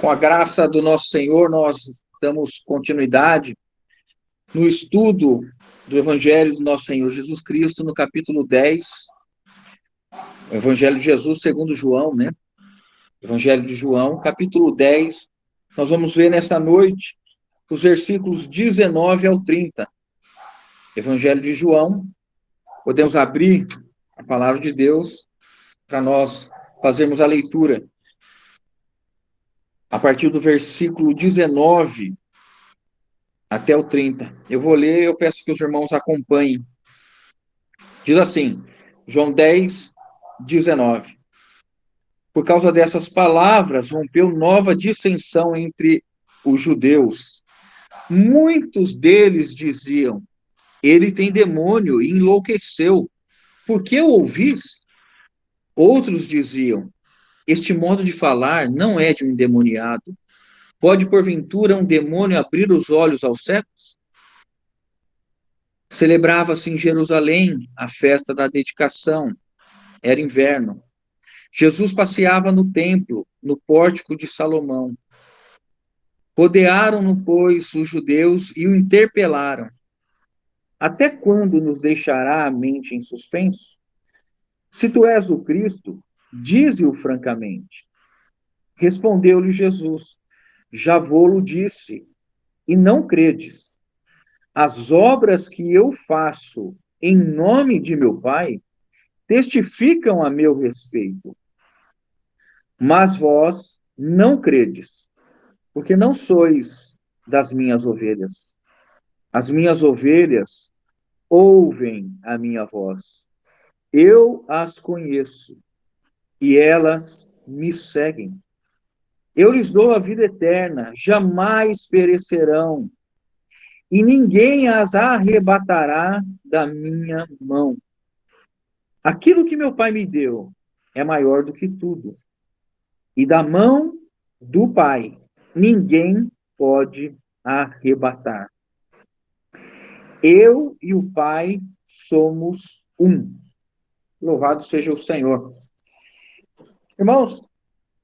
Com a graça do nosso Senhor, nós damos continuidade no estudo do Evangelho do nosso Senhor Jesus Cristo, no capítulo 10, o Evangelho de Jesus segundo João, né? Evangelho de João, capítulo 10. Nós vamos ver nessa noite os versículos 19 ao 30. Evangelho de João, podemos abrir a palavra de Deus para nós fazermos a leitura. A partir do versículo 19 até o 30. Eu vou ler, eu peço que os irmãos acompanhem. Diz assim, João 10, 19. Por causa dessas palavras, rompeu nova dissensão entre os judeus. Muitos deles diziam, ele tem demônio e enlouqueceu. Por que o ouvis? Outros diziam, este modo de falar não é de um endemoniado. Pode, porventura, um demônio abrir os olhos aos cegos? Celebrava-se em Jerusalém a festa da dedicação. Era inverno. Jesus passeava no templo, no pórtico de Salomão. Rodearam-no, pois, os judeus e o interpelaram. Até quando nos deixará a mente em suspenso? Se tu és o Cristo, dize-o francamente. Respondeu-lhe Jesus, já vou-lo disse, e não credes. As obras que eu faço em nome de meu Pai testificam a meu respeito. Mas vós não credes, porque não sois das minhas ovelhas. As minhas ovelhas ouvem a minha voz. Eu as conheço e elas me seguem. Eu lhes dou a vida eterna, jamais perecerão, e ninguém as arrebatará da minha mão. Aquilo que meu Pai me deu é maior do que tudo. E da mão do Pai, ninguém pode arrebatar. Eu e o Pai somos um. Louvado seja o Senhor. Irmãos,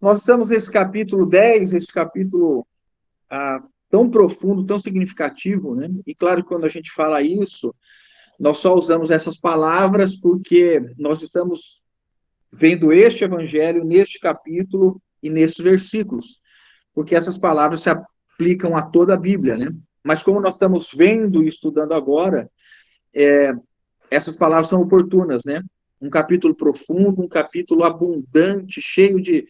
nós estamos nesse capítulo 10, esse capítulo tão profundo, tão significativo, né? E claro que quando a gente fala isso, nós só usamos essas palavras porque nós estamos vendo este evangelho neste capítulo e nesses versículos, porque essas palavras se aplicam a toda a Bíblia, né? Mas como nós estamos vendo e estudando agora, essas palavras são oportunas, né? Um capítulo profundo, um capítulo abundante, cheio de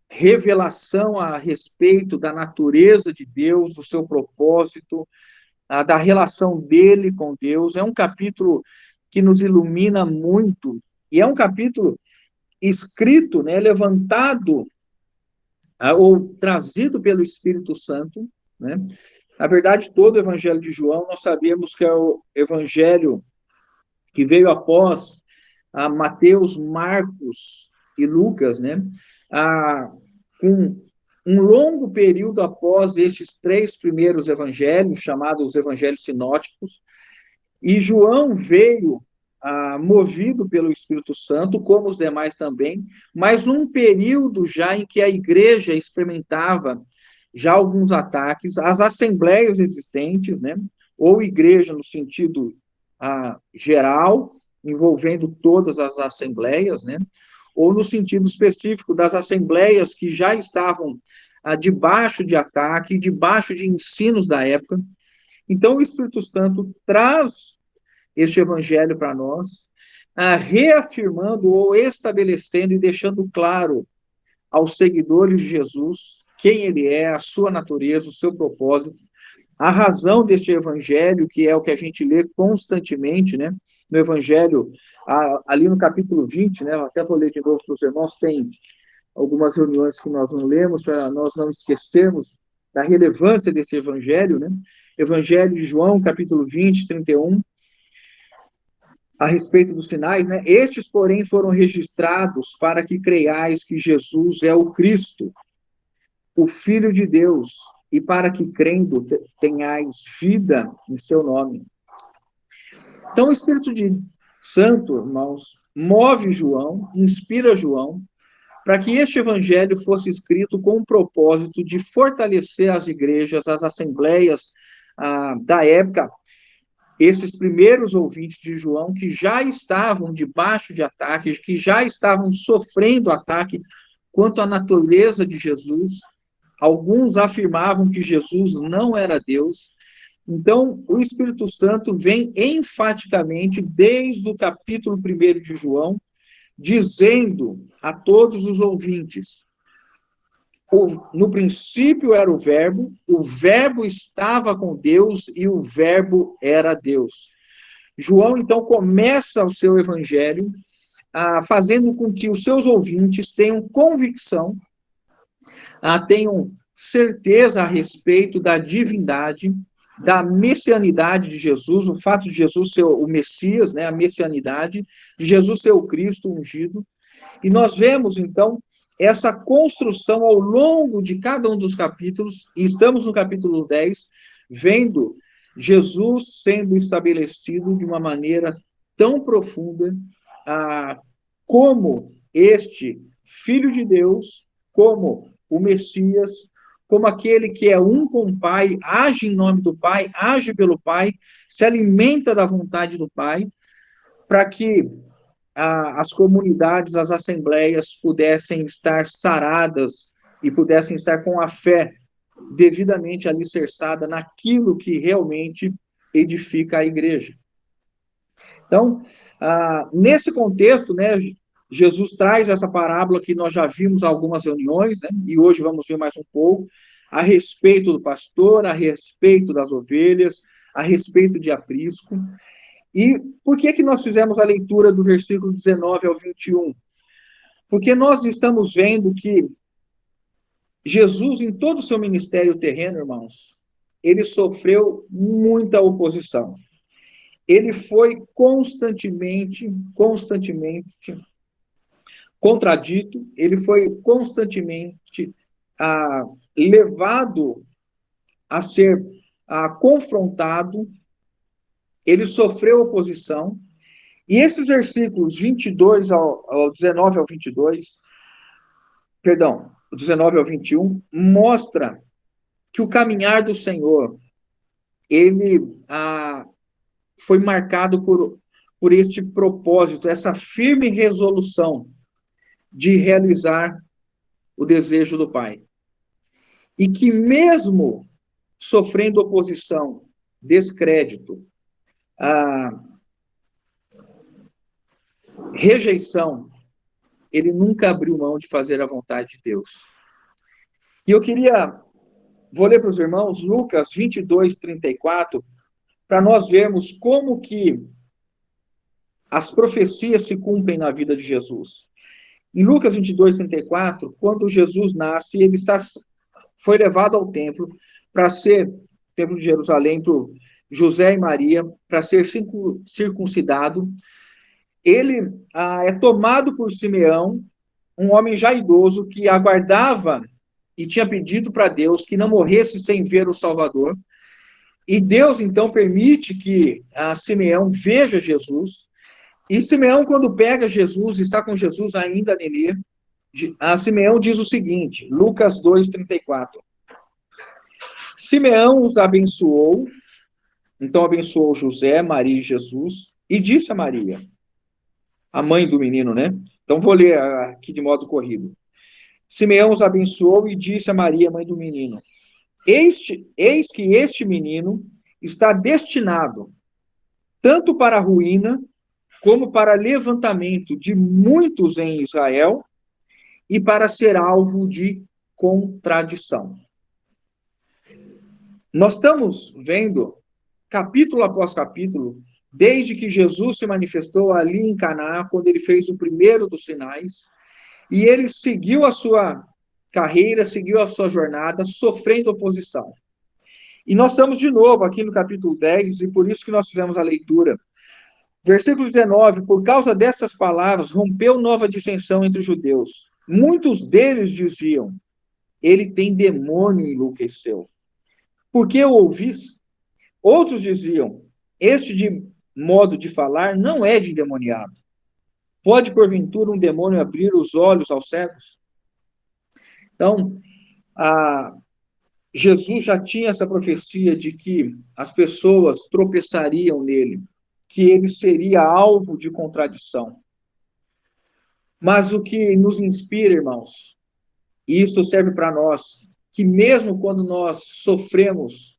revelação a respeito da natureza de Deus, do seu propósito, da relação dele com Deus. É um capítulo que nos ilumina muito, e é um capítulo escrito, né, levantado ou trazido pelo Espírito Santo, né? Na verdade, todo o Evangelho de João, nós sabemos que é o Evangelho que veio após Mateus, Marcos e Lucas, né? Com um longo período após estes três primeiros evangelhos, chamados evangelhos sinóticos, e João veio movido pelo Espírito Santo, como os demais também, mas num período já em que a igreja experimentava já alguns ataques às assembleias existentes, né? Ou igreja no sentido geral, envolvendo todas as assembleias, né? Ou no sentido específico das assembleias que já estavam debaixo de ataque, debaixo de ensinos da época. Então, o Espírito Santo traz este evangelho para nós, reafirmando ou estabelecendo e deixando claro aos seguidores de Jesus quem ele é, a sua natureza, o seu propósito, a razão deste evangelho, que é o que a gente lê constantemente, né? No evangelho, ali no capítulo 20, né? Eu até vou ler de novo para os irmãos, tem algumas reuniões que nós não lemos, para nós não esquecermos da relevância desse evangelho, né? Evangelho de João, capítulo 20, 31, a respeito dos sinais, né? Estes, porém, foram registrados para que creiais que Jesus é o Cristo, o Filho de Deus, e para que, crendo, tenhais vida em seu nome. Então, o Espírito Santo, irmãos, move João, inspira João, para que este evangelho fosse escrito com o propósito de fortalecer as igrejas, as assembleias da época, esses primeiros ouvintes de João, que já estavam debaixo de ataques, que já estavam sofrendo ataque quanto à natureza de Jesus. Alguns afirmavam que Jesus não era Deus. Então, o Espírito Santo vem enfaticamente, desde o capítulo 1 de João, dizendo a todos os ouvintes: no princípio era o Verbo estava com Deus e o Verbo era Deus. João, então, começa o seu evangelho fazendo com que os seus ouvintes tenham convicção, tenham certeza a respeito da divindade, da messianidade de Jesus, o fato de Jesus ser o Messias, né, a messianidade, de Jesus ser o Cristo ungido. E nós vemos, então, essa construção ao longo de cada um dos capítulos, e estamos no capítulo 10, vendo Jesus sendo estabelecido de uma maneira tão profunda, como este Filho de Deus, como o Messias, como aquele que é um com o Pai, age em nome do Pai, age pelo Pai, se alimenta da vontade do Pai, para que as comunidades, as assembleias pudessem estar saradas e pudessem estar com a fé devidamente alicerçada naquilo que realmente edifica a igreja. Então, nesse contexto, né, Jesus traz essa parábola que nós já vimos em algumas reuniões, né, e hoje vamos ver mais um pouco, a respeito do pastor, a respeito das ovelhas, a respeito de aprisco. E por que nós fizemos a leitura do versículo 19 ao 21? Porque nós estamos vendo que Jesus, em todo o seu ministério terreno, irmãos, ele sofreu muita oposição. Ele foi constantemente contradito, ele foi constantemente levado a ser confrontado, ele sofreu oposição, e esses versículos 22 ao 19 ao 22, perdão, 19 ao 21, mostra que o caminhar do Senhor, ele foi marcado por este propósito, essa firme resolução de realizar o desejo do Pai. E que mesmo sofrendo oposição, descrédito, rejeição, ele nunca abriu mão de fazer a vontade de Deus. E eu vou ler para os irmãos Lucas 22, 34, para nós vermos como que as profecias se cumprem na vida de Jesus. Em Lucas 22, 34, quando Jesus nasce, ele foi levado ao templo templo de Jerusalém, por José e Maria, para ser circuncidado. Ele é tomado por Simeão, um homem já idoso, que aguardava e tinha pedido para Deus que não morresse sem ver o Salvador. E Deus, então, permite que Simeão veja Jesus. E Simeão, quando pega Jesus, está com Jesus ainda nele, Simeão diz o seguinte, Lucas 2, 34. Simeão os abençoou, então abençoou José, Maria e Jesus, e disse a Maria, a mãe do menino, né? Então vou ler aqui de modo corrido. Simeão os abençoou e disse a Maria, mãe do menino, eis que este menino está destinado tanto para a ruína como para levantamento de muitos em Israel e para ser alvo de contradição. Nós estamos vendo, capítulo após capítulo, desde que Jesus se manifestou ali em Caná, quando ele fez o primeiro dos sinais, e ele seguiu a sua carreira, seguiu a sua jornada, sofrendo oposição. E nós estamos de novo aqui no capítulo 10, e por isso que nós fizemos a leitura. Versículo 19, por causa destas palavras, rompeu nova dissensão entre os judeus. Muitos deles diziam, ele tem demônio e enlouqueceu. Por que o ouvis? Outros diziam, este modo de falar não é de endemoniado. Pode, porventura, um demônio abrir os olhos aos cegos? Então, Jesus já tinha essa profecia de que as pessoas tropeçariam nele, que ele seria alvo de contradição. Mas o que nos inspira, irmãos, e isso serve para nós, que mesmo quando nós sofremos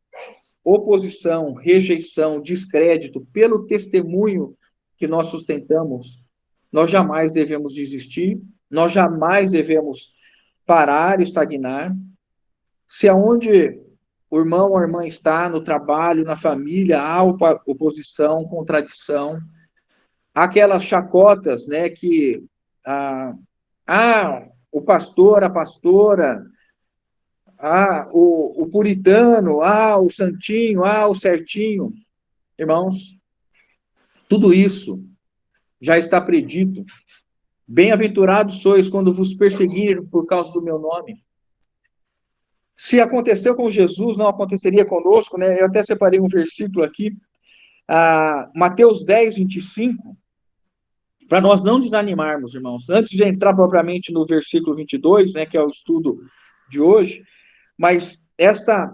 oposição, rejeição, descrédito pelo testemunho que nós sustentamos, nós jamais devemos desistir, nós jamais devemos parar, estagnar. Se aonde o irmão ou a irmã está, no trabalho, na família, há oposição, contradição, há aquelas chacotas, né, que o pastor, a pastora, o puritano, o santinho, o certinho. Irmãos, tudo isso já está predito. Bem-aventurados sois quando vos perseguirem por causa do meu nome. Se aconteceu com Jesus, não aconteceria conosco, né? Eu até separei um versículo aqui, Mateus 10, 25, para nós não desanimarmos, irmãos. Antes de entrar propriamente no versículo 22, né, que é o estudo de hoje, mas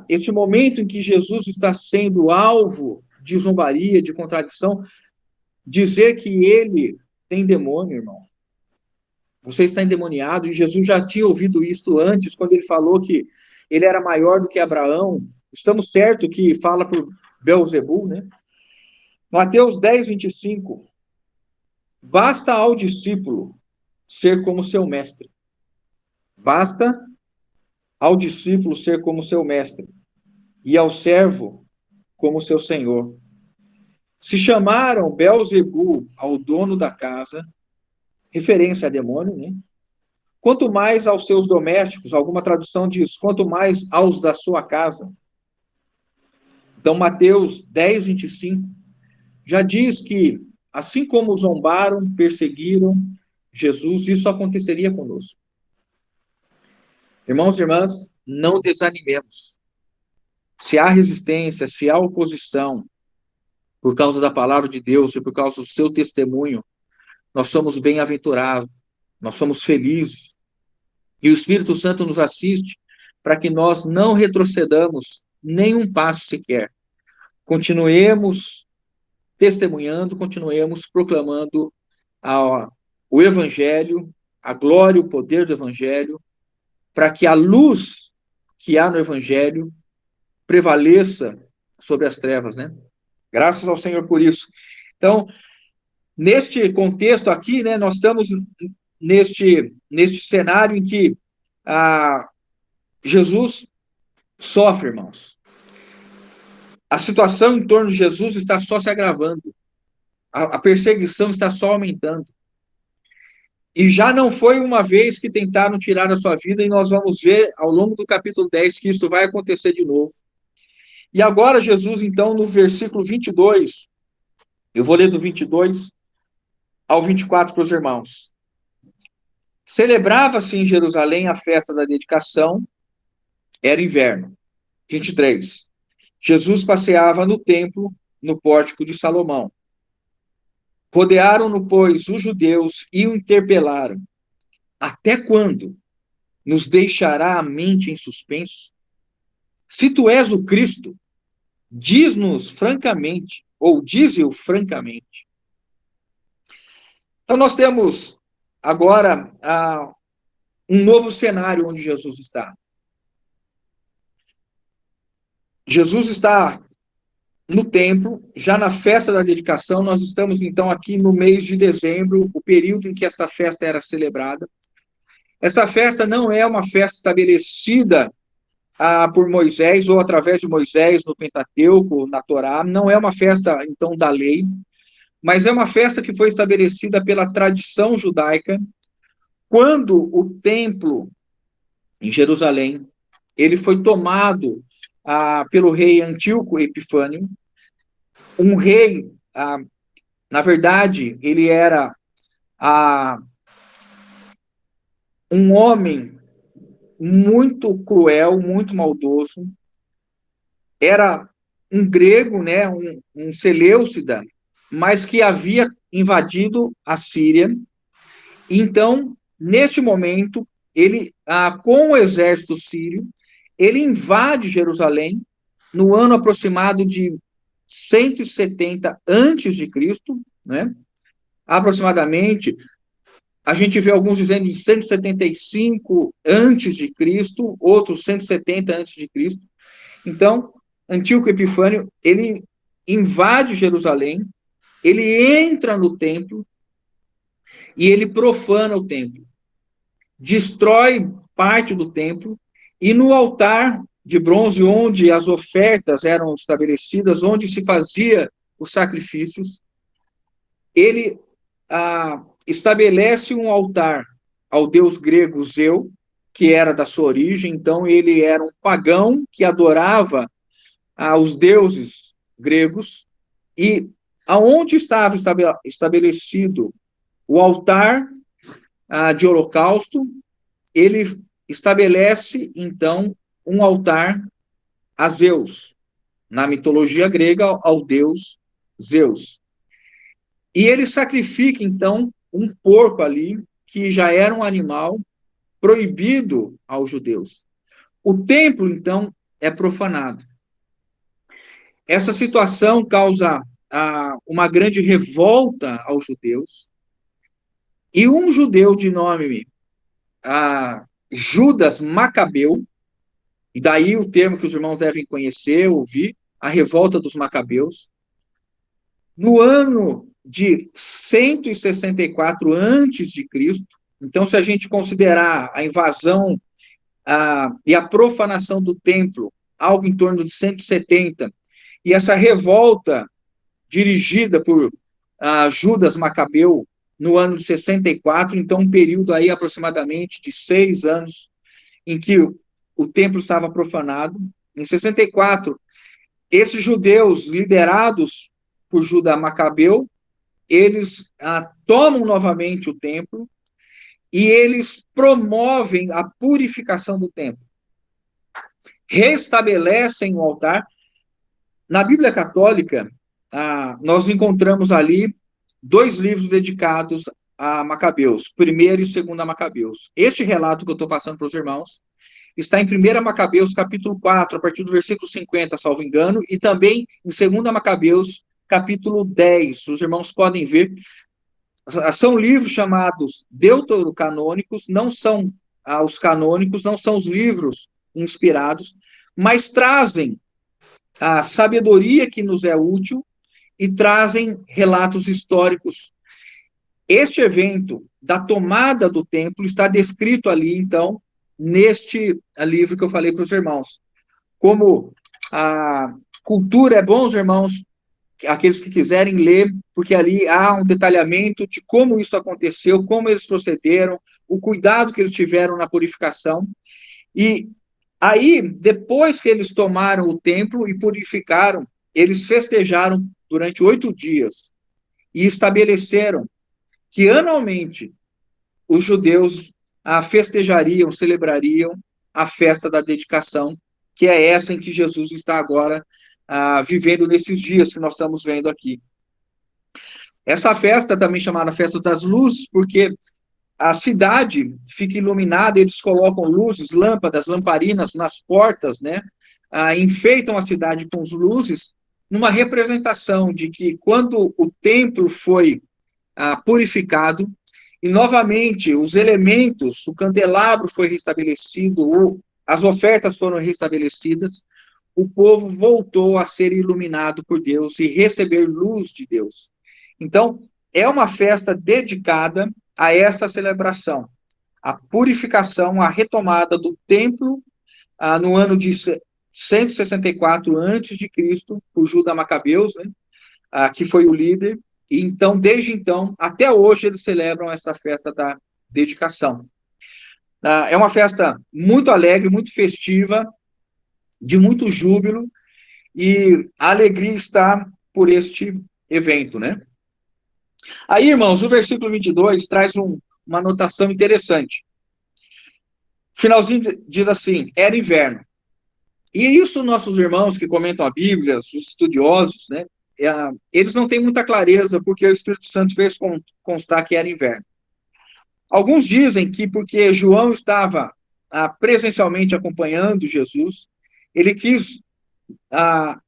este momento em que Jesus está sendo alvo de zombaria, de contradição, dizer que ele tem demônio, irmão. Você está endemoniado, e Jesus já tinha ouvido isso antes, quando ele falou que ele era maior do que Abraão. Estamos certos que fala por Beelzebul, né? Mateus 10, 25. Basta ao discípulo ser como seu mestre. Basta ao discípulo ser como seu mestre, e ao servo como seu senhor. Se chamaram Beelzebul ao dono da casa, referência a demônio, né? Quanto mais aos seus domésticos, alguma tradução diz, quanto mais aos da sua casa. Então, Mateus 10, 25, já diz que, assim como zombaram, perseguiram Jesus, isso aconteceria conosco. Irmãos e irmãs, não desanimemos. Se há resistência, se há oposição, por causa da palavra de Deus e por causa do seu testemunho, nós somos bem-aventurados, nós somos felizes. E o Espírito Santo nos assiste para que nós não retrocedamos nem um passo sequer. Continuemos testemunhando, continuemos proclamando o Evangelho, a glória e o poder do Evangelho, para que a luz que há no Evangelho prevaleça sobre as trevas, né? Graças ao Senhor por isso. Então, neste contexto aqui, né, nós estamos neste cenário em que Jesus sofre, irmãos. A situação em torno de Jesus está só se agravando. A perseguição está só aumentando. E já não foi uma vez que tentaram tirar a sua vida, e nós vamos ver ao longo do capítulo 10 que isso vai acontecer de novo. E agora Jesus, então, no versículo 22, eu vou ler do 22 ao 24 para os irmãos. Celebrava-se em Jerusalém a festa da dedicação, era inverno. 23. Jesus passeava no templo, no pórtico de Salomão. Rodearam-no, pois, os judeus e o interpelaram. Até quando nos deixará a mente em suspenso? Se tu és o Cristo, diz-nos francamente, ou dize-o francamente. Então, nós temos agora um novo cenário onde Jesus está. Jesus está no templo, já na festa da dedicação. Nós estamos, então, aqui no mês de dezembro, o período em que esta festa era celebrada. Esta festa não é uma festa estabelecida por Moisés ou através de Moisés no Pentateuco, na Torá. Não é uma festa, então, da lei, mas é uma festa que foi estabelecida pela tradição judaica, quando o templo em Jerusalém ele foi tomado pelo rei Antíoco Epifânio, um rei, na verdade, ele era um homem muito cruel, muito maldoso, era um grego, né, um Seleucida, mas que havia invadido a Síria, Então, neste momento, ele, com o exército sírio, ele invade Jerusalém no ano aproximado de 170 antes de Cristo, né? Aproximadamente, a gente vê alguns dizendo de 175 antes de Cristo, outros 170 antes de Cristo. Então, Antíoco Epifânio, ele invade Jerusalém, ele entra no templo e ele profana o templo, destrói parte do templo e no altar de bronze onde as ofertas eram estabelecidas, onde se fazia os sacrifícios, ele estabelece um altar ao deus grego Zeu, que era da sua origem, então ele era um pagão que adorava os deuses gregos, e aonde estava estabelecido o altar de holocausto, ele estabelece, então, um altar a Zeus, na mitologia grega, ao deus Zeus. E ele sacrifica, então, um porco ali, que já era um animal proibido aos judeus. O templo, então, é profanado. Essa situação causa uma grande revolta aos judeus, e um judeu de nome Judas Macabeu, e daí o termo que os irmãos devem conhecer, ouvir, a revolta dos Macabeus, no ano de 164 antes de Cristo. Então, se a gente considerar a invasão e a profanação do templo, algo em torno de 170, e essa revolta dirigida por Judas Macabeu no ano de 64, então um período aí aproximadamente de 6 anos em que o templo estava profanado. Em 64, esses judeus liderados por Judas Macabeu, eles tomam novamente o templo e eles promovem a purificação do templo. Restabelecem o altar. Na Bíblia Católica, nós encontramos ali 2 livros dedicados a Macabeus, primeiro e segundo a Macabeus. Este relato que eu estou passando para os irmãos está em 1 Macabeus, capítulo 4, a partir do versículo 50, salvo engano, e também em 2 Macabeus, capítulo 10. Os irmãos podem ver. São livros chamados deuterocanônicos, não são os canônicos, não são os livros inspirados, mas trazem a sabedoria que nos é útil e trazem relatos históricos. Este evento da tomada do templo está descrito ali, então, neste livro que eu falei para os irmãos. Como a cultura é bom, os irmãos, aqueles que quiserem ler, porque ali há um detalhamento de como isso aconteceu, como eles procederam, o cuidado que eles tiveram na purificação. E aí, depois que eles tomaram o templo e purificaram, eles festejaram durante 8 dias e estabeleceram que anualmente os judeus festejariam, celebrariam a festa da dedicação, que é essa em que Jesus está agora vivendo nesses dias que nós estamos vendo aqui. Essa festa também chamada Festa das Luzes, porque a cidade fica iluminada, eles colocam luzes, lâmpadas, lamparinas nas portas, né? Enfeitam a cidade com luzes, numa representação de que quando o templo foi purificado, e novamente os elementos, o candelabro foi restabelecido, as ofertas foram restabelecidas, o povo voltou a ser iluminado por Deus e receber luz de Deus. Então, é uma festa dedicada a essa celebração, a purificação, a retomada do templo no ano de 164 a.C., por Judas Macabeus, né, que foi o líder, e então, desde então, até hoje, eles celebram essa festa da dedicação. É uma festa muito alegre, muito festiva, de muito júbilo, e a alegria está por este evento, né? Aí, irmãos, o versículo 22 traz uma anotação interessante. O finalzinho diz assim, era inverno. E isso nossos irmãos que comentam a Bíblia, os estudiosos, né, eles não têm muita clareza porque o Espírito Santo fez constar que era inverno. Alguns dizem que porque João estava presencialmente acompanhando Jesus, ele quis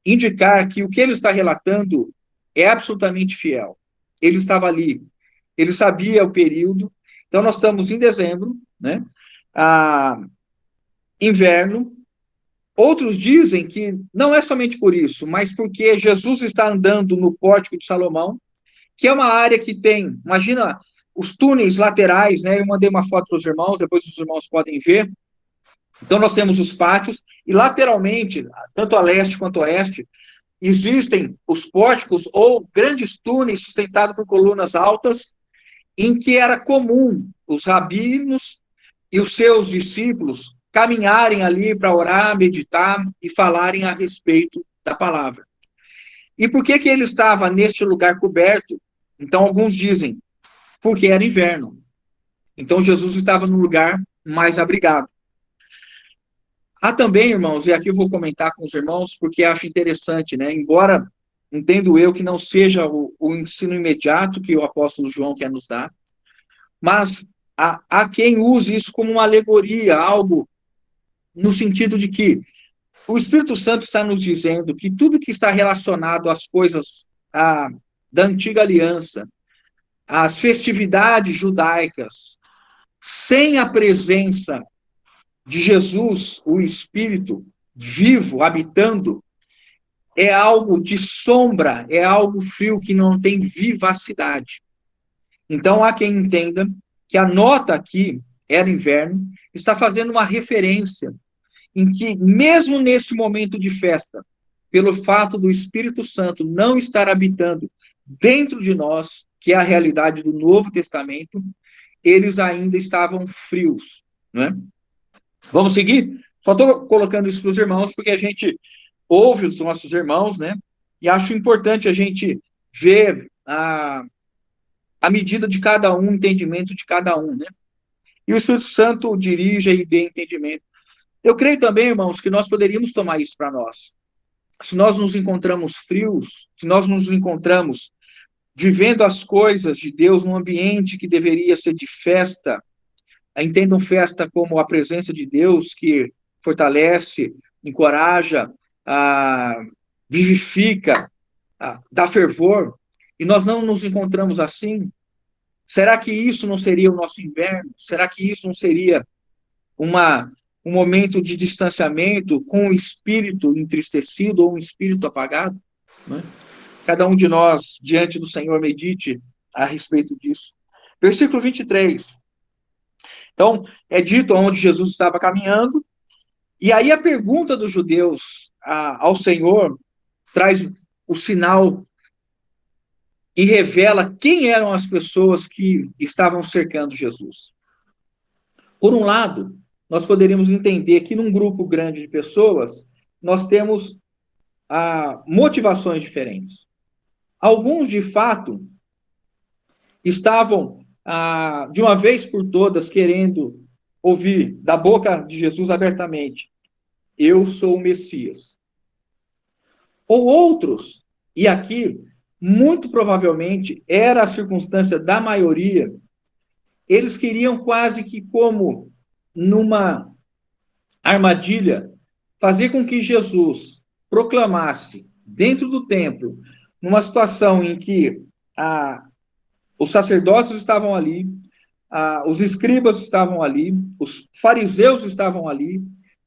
indicar que o que ele está relatando é absolutamente fiel. Ele estava ali, ele sabia o período. Então, nós estamos em dezembro, né? Inverno. Outros dizem que não é somente por isso, mas porque Jesus está andando no pórtico de Salomão, que é uma área que tem, imagina, os túneis laterais, né? Eu mandei uma foto para os irmãos, depois os irmãos podem ver. Então, nós temos os pátios, e lateralmente, tanto a leste quanto a oeste, existem os pórticos ou grandes túneis sustentados por colunas altas, em que era comum os rabinos e os seus discípulos caminharem ali para orar, meditar e falarem a respeito da palavra. E por que ele estava neste lugar coberto? Então, alguns dizem, porque era inverno. Então, Jesus estava num lugar mais abrigado. Há também, irmãos, e aqui eu vou comentar com os irmãos, porque acho interessante, né? Embora entendo eu que não seja o ensino imediato que o apóstolo João quer nos dar, mas há quem use isso como uma alegoria, algo no sentido de que o Espírito Santo está nos dizendo que tudo que está relacionado às coisas da antiga aliança, às festividades judaicas, sem a presença de Jesus, o Espírito vivo, habitando, é algo de sombra, é algo frio que não tem vivacidade. Então, há quem entenda que a nota aqui, era inverno, está fazendo uma referência em que, mesmo nesse momento de festa, pelo fato do Espírito Santo não estar habitando dentro de nós, que é a realidade do Novo Testamento, eles ainda estavam frios, não é? Vamos seguir? Só estou colocando isso para os irmãos, porque a gente ouve os nossos irmãos, né? E acho importante a gente ver a medida de cada um, o entendimento de cada um, né? E o Espírito Santo dirige e dê entendimento. Eu creio também, irmãos, que nós poderíamos tomar isso para nós. Se nós nos encontramos frios, se nós nos encontramos vivendo as coisas de Deus num ambiente que deveria ser de festa, entendam festa como a presença de Deus que fortalece, encoraja, vivifica, dá fervor, e nós não nos encontramos assim, será que isso não seria o nosso inverno? Será que isso não seria um momento de distanciamento com o espírito entristecido ou um espírito apagado? Né? Cada um de nós, diante do Senhor, medite a respeito disso. Versículo 23. Então, é dito onde Jesus estava caminhando, e aí a pergunta dos judeus ao Senhor traz o sinal e revela quem eram as pessoas que estavam cercando Jesus. Por um lado, nós poderíamos entender que num grupo grande de pessoas, nós temos motivações diferentes. Alguns, de fato, estavam, de uma vez por todas, querendo ouvir da boca de Jesus abertamente: eu sou o Messias. Ou outros, e aqui, muito provavelmente, era a circunstância da maioria, eles queriam quase que como numa armadilha, fazer com que Jesus proclamasse dentro do templo, numa situação em que os sacerdotes estavam ali, os escribas estavam ali, os fariseus estavam ali,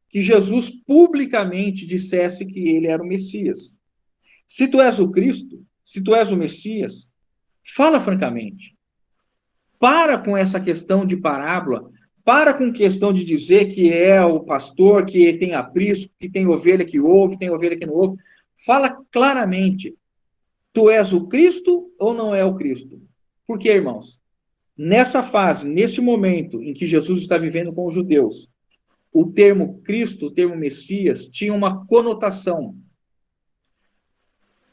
que Jesus publicamente dissesse que ele era o Messias. Se tu és o Cristo, se tu és o Messias, fala francamente. Para com essa questão de parábola, para com questão de dizer que é o pastor, que tem aprisco, que tem ovelha que ouve, tem ovelha que não ouve. Fala claramente. Tu és o Cristo ou não é o Cristo? Por quê, irmãos? Nessa fase, nesse momento em que Jesus está vivendo com os judeus, o termo Cristo, o termo Messias, tinha uma conotação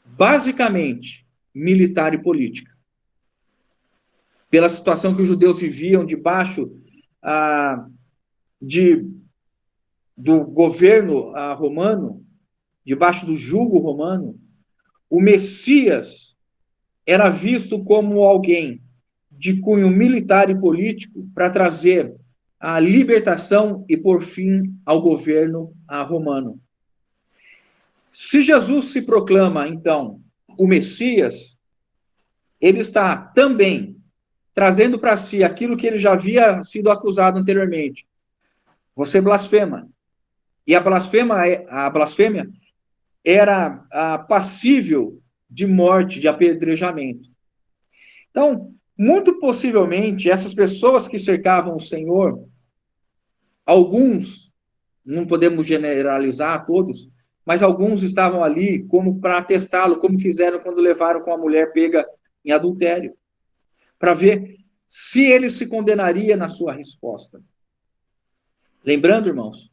basicamente militar e política. Pela situação que os judeus viviam debaixo do governo romano, debaixo do jugo romano, o Messias era visto como alguém de cunho militar e político para trazer a libertação e por fim ao governo romano. Se Jesus se proclama, então, o Messias, ele está também trazendo para si aquilo que ele já havia sido acusado anteriormente. Você blasfema. E a blasfêmia era passível de morte, de apedrejamento. Então, muito possivelmente, essas pessoas que cercavam o Senhor, alguns, não podemos generalizar todos, mas alguns estavam ali como para testá-lo, como fizeram quando levaram com a mulher pega em adultério, para ver se ele se condenaria na sua resposta. Lembrando, irmãos,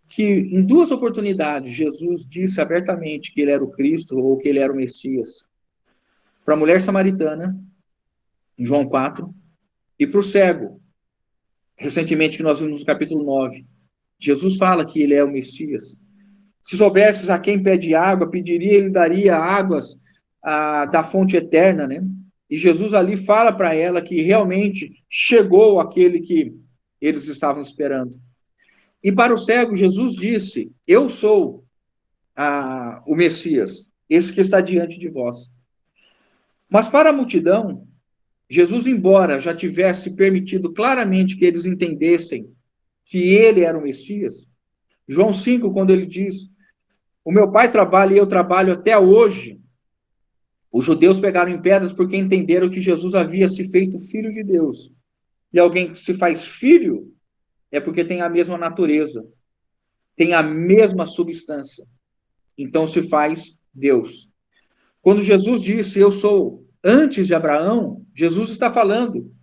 que em duas oportunidades Jesus disse abertamente que ele era o Cristo ou que ele era o Messias. Para a mulher samaritana, em João 4, e para o cego, recentemente que nós vimos no capítulo 9. Jesus fala que ele é o Messias. Se soubesses a quem pede água, pediria, ele daria águas da fonte eterna, né? E Jesus ali fala para ela que realmente chegou aquele que eles estavam esperando. E para o cego, Jesus disse: eu sou o Messias, esse que está diante de vós. Mas para a multidão, Jesus, embora já tivesse permitido claramente que eles entendessem que ele era o Messias, João 5, quando ele diz: o meu pai trabalha e eu trabalho até hoje, os judeus pegaram em pedras porque entenderam que Jesus havia se feito filho de Deus. E alguém que se faz filho é porque tem a mesma natureza, tem a mesma substância. Então se faz Deus. Quando Jesus disse, eu sou antes de Abraão, Jesus está falando.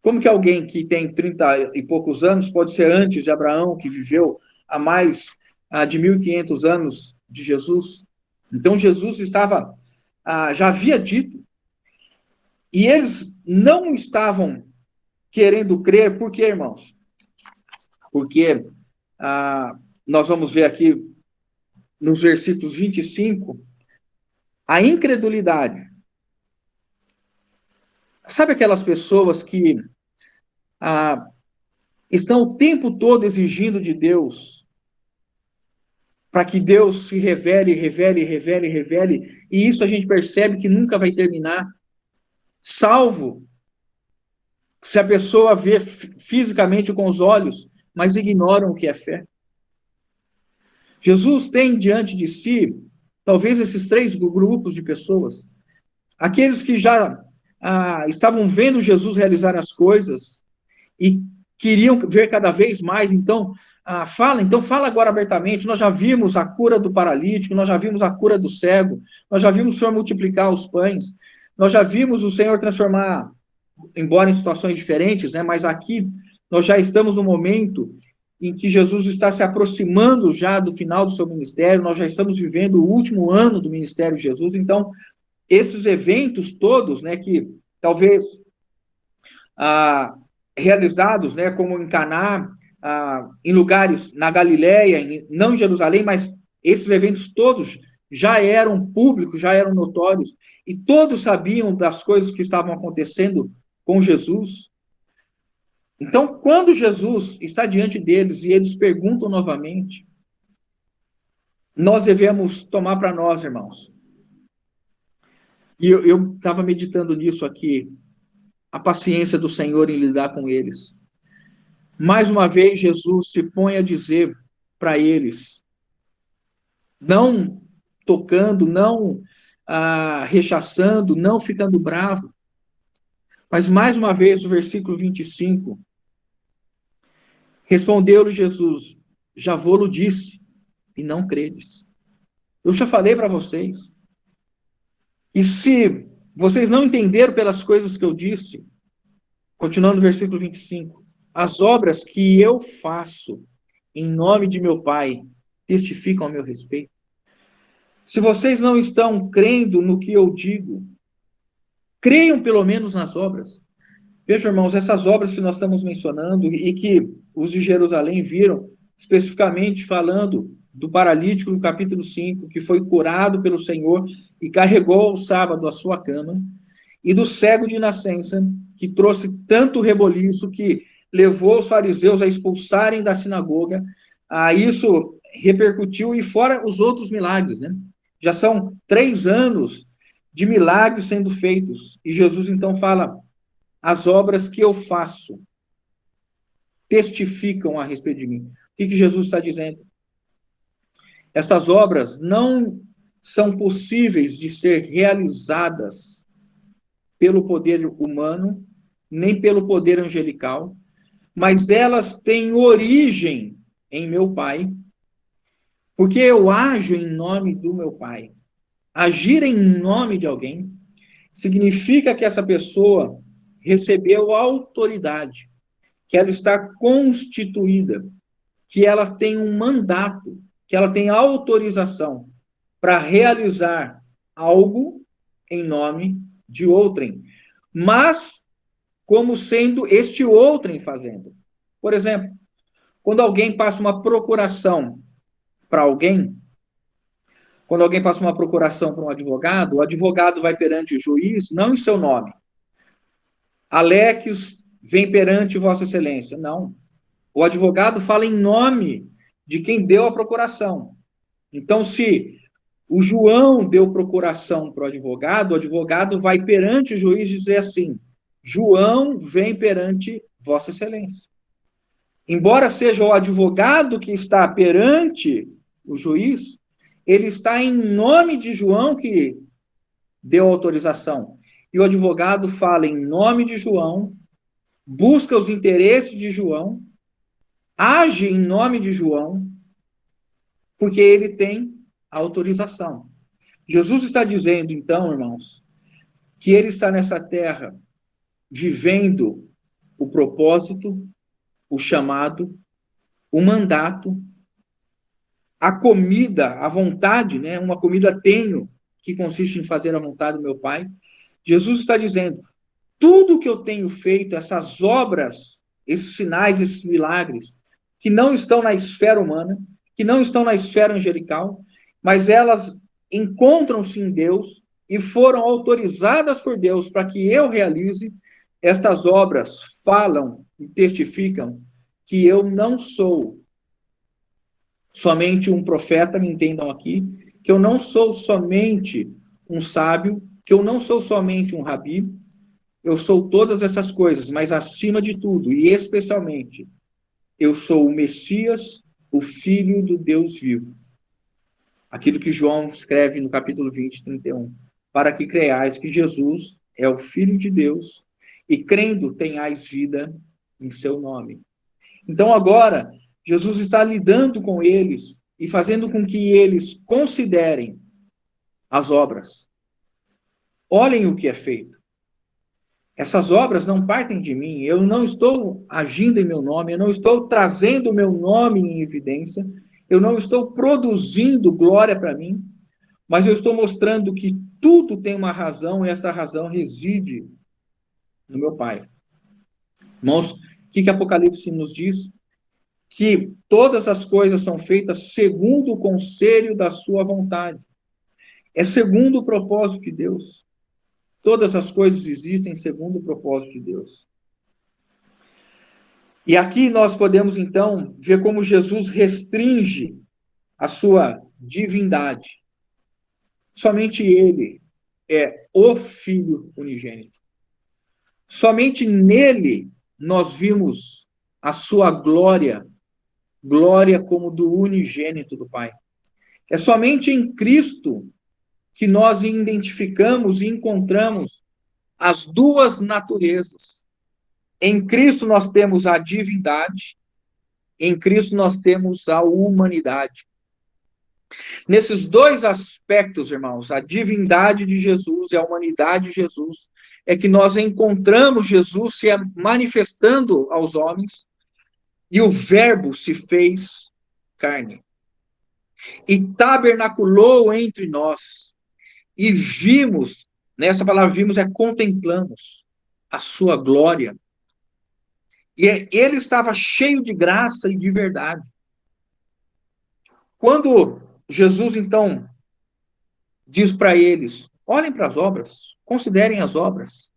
Como que alguém que tem 30 e poucos anos pode ser antes de Abraão, que viveu há mais de 1.500 anos de Jesus? Então Jesus estava, já havia dito, e eles não estavam querendo crer, por quê, irmãos? Porque nós vamos ver aqui nos versículos 25, a incredulidade. Sabe aquelas pessoas que estão o tempo todo exigindo de Deus, para que Deus se revele, revele, revele, revele, e isso a gente percebe que nunca vai terminar, salvo se a pessoa vê fisicamente com os olhos, mas ignoram o que é fé. Jesus tem diante de si, talvez esses três grupos de pessoas, aqueles que já estavam vendo Jesus realizar as coisas e queriam ver cada vez mais, então fala agora abertamente, nós já vimos a cura do paralítico, nós já vimos a cura do cego, nós já vimos o Senhor multiplicar os pães, nós já vimos o Senhor transformar, embora em situações diferentes, né, mas aqui nós já estamos no momento em que Jesus está se aproximando já do final do seu ministério, nós já estamos vivendo o último ano do ministério de Jesus, então esses eventos todos, né, que talvez realizados, né, como em Caná, em lugares na Galileia, não em Jerusalém, mas esses eventos todos já eram públicos, já eram notórios, e todos sabiam das coisas que estavam acontecendo com Jesus. Então, quando Jesus está diante deles e eles perguntam novamente, nós devemos tomar para nós, irmãos. E eu estava meditando nisso aqui, a paciência do Senhor em lidar com eles. Mais uma vez, Jesus se põe a dizer para eles, não tocando, não rechaçando, não ficando bravo, mas mais uma vez, o versículo 25, respondeu-lhe Jesus, já vou-lo disse, e não credes. Eu já falei para vocês. E se vocês não entenderam pelas coisas que eu disse, continuando no versículo 25, as obras que eu faço em nome de meu Pai testificam a meu respeito. Se vocês não estão crendo no que eu digo, creiam pelo menos nas obras. Vejam, irmãos, essas obras que nós estamos mencionando e que os de Jerusalém viram, especificamente falando do paralítico no capítulo 5, que foi curado pelo Senhor e carregou ao sábado a sua cama. e do cego de nascença, que trouxe tanto reboliço que levou os fariseus a expulsarem da sinagoga. Isso repercutiu, e fora os outros milagres, né? Já são 3 anos de milagres sendo feitos. E Jesus então fala: as obras que eu faço testificam a respeito de mim. O que Jesus está dizendo? Essas obras não são possíveis de ser realizadas pelo poder humano, nem pelo poder angelical, mas elas têm origem em meu Pai, porque eu ajo em nome do meu Pai. Agir em nome de alguém significa que essa pessoa recebeu autoridade, que ela está constituída, que ela tem um mandato, que ela tem autorização para realizar algo em nome de outrem, mas como sendo este outrem fazendo. Por exemplo, quando alguém passa uma procuração para alguém, quando alguém passa uma procuração para um advogado, o advogado vai perante o juiz, não em seu nome. Alex vem perante Vossa Excelência. Não. O advogado fala em nome de quem deu a procuração. Então, se o João deu procuração para o advogado vai perante o juiz dizer assim: João vem perante Vossa Excelência. Embora seja o advogado que está perante o juiz, ele está em nome de João que deu autorização. E o advogado fala em nome de João, busca os interesses de João, age em nome de João, porque ele tem autorização. Jesus está dizendo, então, irmãos, que ele está nessa terra vivendo o propósito, o chamado, o mandato, a comida, a vontade, né? Uma comida tenho, que consiste em fazer a vontade do meu Pai. Jesus está dizendo, tudo que eu tenho feito, essas obras, esses sinais, esses milagres, que não estão na esfera humana, que não estão na esfera angelical, mas elas encontram-se em Deus e foram autorizadas por Deus para que eu realize. Estas obras falam e testificam que eu não sou somente um profeta, me entendam aqui, que eu não sou somente um sábio, que eu não sou somente um rabi, eu sou todas essas coisas, mas acima de tudo, e especialmente, eu sou o Messias, o Filho do Deus vivo. Aquilo que João escreve no capítulo 20, 31. Para que creiais que Jesus é o Filho de Deus e crendo tenhais vida em seu nome. Então agora, Jesus está lidando com eles e fazendo com que eles considerem as obras. Olhem o que é feito. Essas obras não partem de mim, eu não estou agindo em meu nome, eu não estou trazendo o meu nome em evidência, eu não estou produzindo glória para mim, mas eu estou mostrando que tudo tem uma razão e essa razão reside no meu Pai. Irmãos, o que Apocalipse nos diz? Que todas as coisas são feitas segundo o conselho da sua vontade. É segundo o propósito de Deus. Todas as coisas existem segundo o propósito de Deus. E aqui nós podemos, então, ver como Jesus restringe a sua divindade. Somente ele é o Filho unigênito. Somente nele nós vimos a sua glória, glória como do unigênito do Pai. É somente em Cristo que nós identificamos e encontramos as duas naturezas. Em Cristo nós temos a divindade, em Cristo nós temos a humanidade. Nesses dois aspectos, irmãos, a divindade de Jesus e a humanidade de Jesus, é que nós encontramos Jesus se manifestando aos homens e o Verbo se fez carne. E tabernaculou entre nós. E vimos, nessa palavra vimos é contemplamos a sua glória. E ele estava cheio de graça e de verdade. Quando Jesus, então, diz para eles, olhem para as obras, Considerem as obras.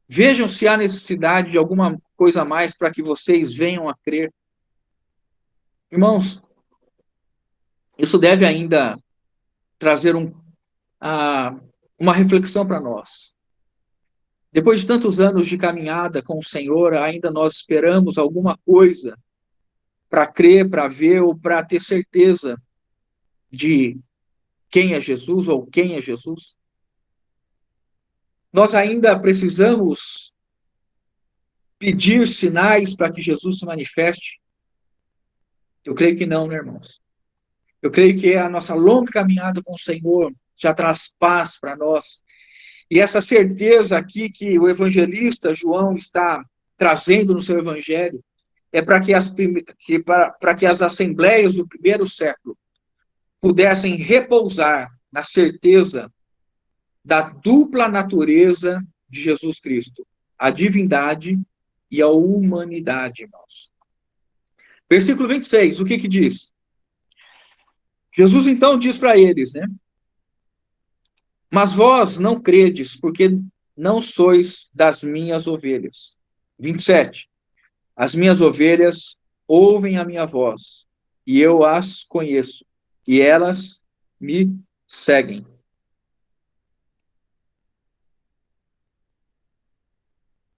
Vejam se há necessidade de alguma coisa a mais para que vocês venham a crer. Irmãos, isso deve ainda trazer uma reflexão para nós. Depois de tantos anos de caminhada com o Senhor, ainda nós esperamos alguma coisa para crer, para ver ou para ter certeza de quem é Jesus ou quem é Jesus? Nós ainda precisamos pedir sinais para que Jesus se manifeste? Eu creio que não, né, irmãos? Eu creio que a nossa longa caminhada com o Senhor já traz paz para nós. E essa certeza aqui que o evangelista João está trazendo no seu evangelho é para que as assembleias do primeiro século pudessem repousar na certeza da dupla natureza de Jesus Cristo, a divindade e a humanidade, irmãos. Versículo 26, o que diz? Jesus então diz para eles, né? Mas vós não credes, porque não sois das minhas ovelhas. 27. As minhas ovelhas ouvem a minha voz, e eu as conheço, e elas me seguem.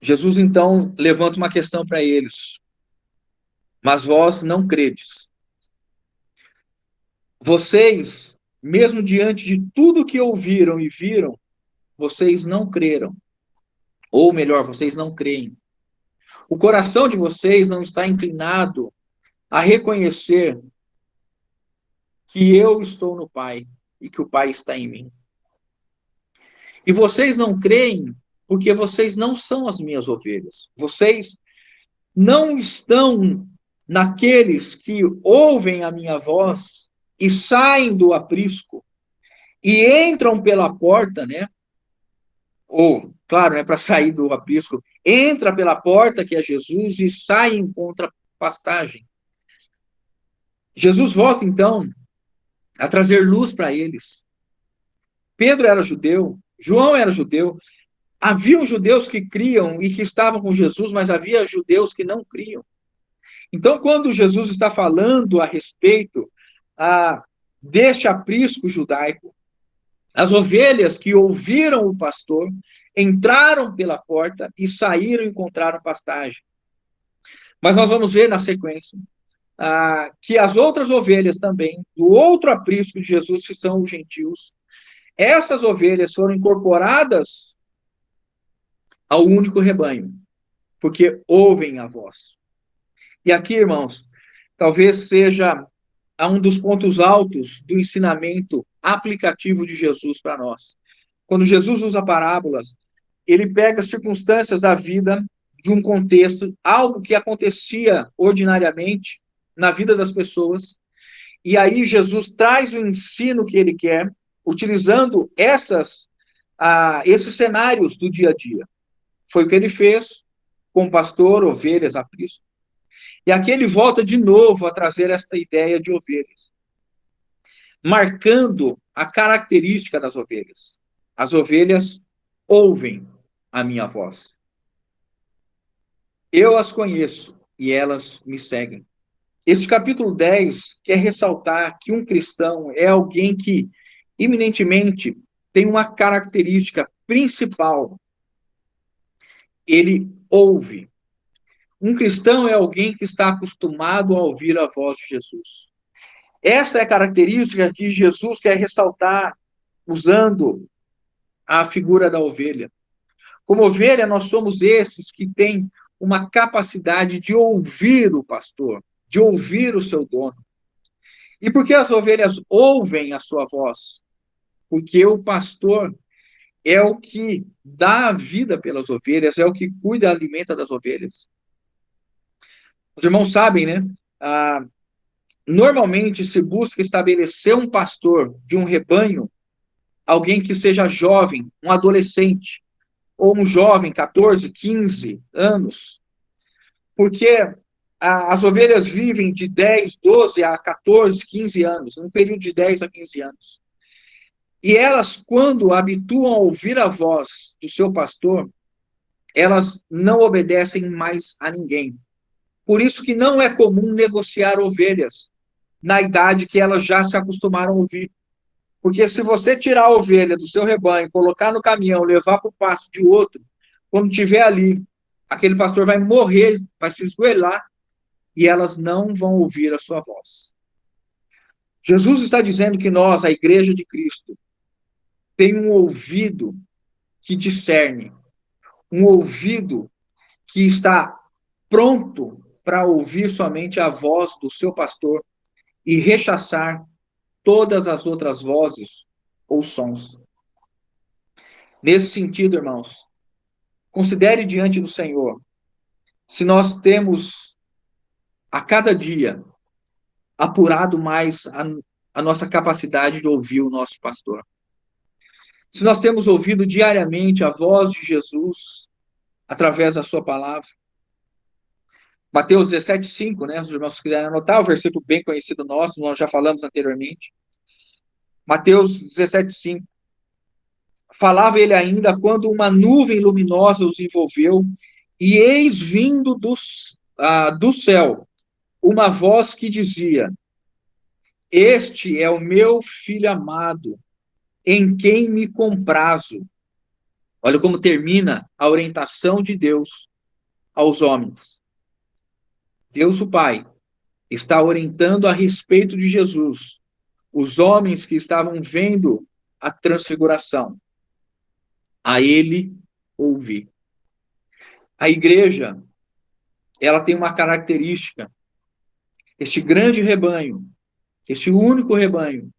Jesus então levanta uma questão para eles. Mas vós não credes. Vocês, mesmo diante de tudo que ouviram e viram, vocês não creram. Ou melhor, vocês não creem. O coração de vocês não está inclinado a reconhecer que eu estou no Pai e que o Pai está em mim. E vocês não creem porque vocês não são as minhas ovelhas. Vocês não estão naqueles que ouvem a minha voz e saem do aprisco e entram pela porta, né? Ou, claro, para sair do aprisco, entra pela porta, que é Jesus, e sai em contrapastagem. Jesus volta, então, a trazer luz para eles. Pedro era judeu, João era judeu, haviam judeus que criam e que estavam com Jesus, mas havia judeus que não criam. Então, quando Jesus está falando a respeito deste aprisco judaico, as ovelhas que ouviram o pastor entraram pela porta e saíram e encontraram pastagem. Mas nós vamos ver na sequência que as outras ovelhas também, do outro aprisco de Jesus, que são os gentios, essas ovelhas foram incorporadas ao único rebanho, porque ouvem a voz. E aqui, irmãos, talvez seja um dos pontos altos do ensinamento aplicativo de Jesus para nós. Quando Jesus usa parábolas, ele pega as circunstâncias da vida de um contexto, algo que acontecia ordinariamente na vida das pessoas, e aí Jesus traz o ensino que ele quer, utilizando esses cenários do dia a dia. Foi o que ele fez com o pastor, ovelhas, aprisco. E aqui ele volta de novo a trazer esta ideia de ovelhas, marcando a característica das ovelhas. As ovelhas ouvem a minha voz. Eu as conheço e elas me seguem. Este capítulo 10 quer ressaltar que um cristão é alguém que, eminentemente, tem uma característica principal. Ele ouve. Um cristão é alguém que está acostumado a ouvir a voz de Jesus. Esta é a característica que Jesus quer ressaltar usando a figura da ovelha. Como ovelha, nós somos esses que têm uma capacidade de ouvir o pastor, de ouvir o seu dono. E por que as ovelhas ouvem a sua voz? Porque o pastor é o que dá a vida pelas ovelhas, é o que cuida e alimenta das ovelhas. Os irmãos sabem, né? Normalmente se busca estabelecer um pastor de um rebanho, alguém que seja jovem, um adolescente, ou um jovem, 14, 15 anos, porque as ovelhas vivem de 10, 12 a 14, 15 anos, um período de 10 a 15 anos. E elas, quando habituam a ouvir a voz do seu pastor, elas não obedecem mais a ninguém. Por isso que não é comum negociar ovelhas na idade que elas já se acostumaram a ouvir. Porque se você tirar a ovelha do seu rebanho, colocar no caminhão, levar para o pasto de outro, quando tiver ali, aquele pastor vai morrer, vai se esgoelar, e elas não vão ouvir a sua voz. Jesus está dizendo que nós, a igreja de Cristo, tem um ouvido que discerne, um ouvido que está pronto para ouvir somente a voz do seu pastor e rechaçar todas as outras vozes ou sons. Nesse sentido, irmãos, considere diante do Senhor se nós temos a cada dia apurado mais a nossa capacidade de ouvir o nosso pastor. Se nós temos ouvido diariamente a voz de Jesus através da sua palavra. Mateus 17:5, né? Os irmãos quiserem anotar, o versículo bem conhecido nosso, nós já falamos anteriormente. Mateus 17:5. Falava ele ainda quando uma nuvem luminosa os envolveu, e eis vindo do céu uma voz que dizia: Este é o meu filho amado, em quem me comprazo. Olha como termina a orientação de Deus aos homens. Deus, o Pai, está orientando a respeito de Jesus, os homens que estavam vendo a transfiguração, a ele ouvir. A igreja, ela tem uma característica. Este grande rebanho, este único rebanho,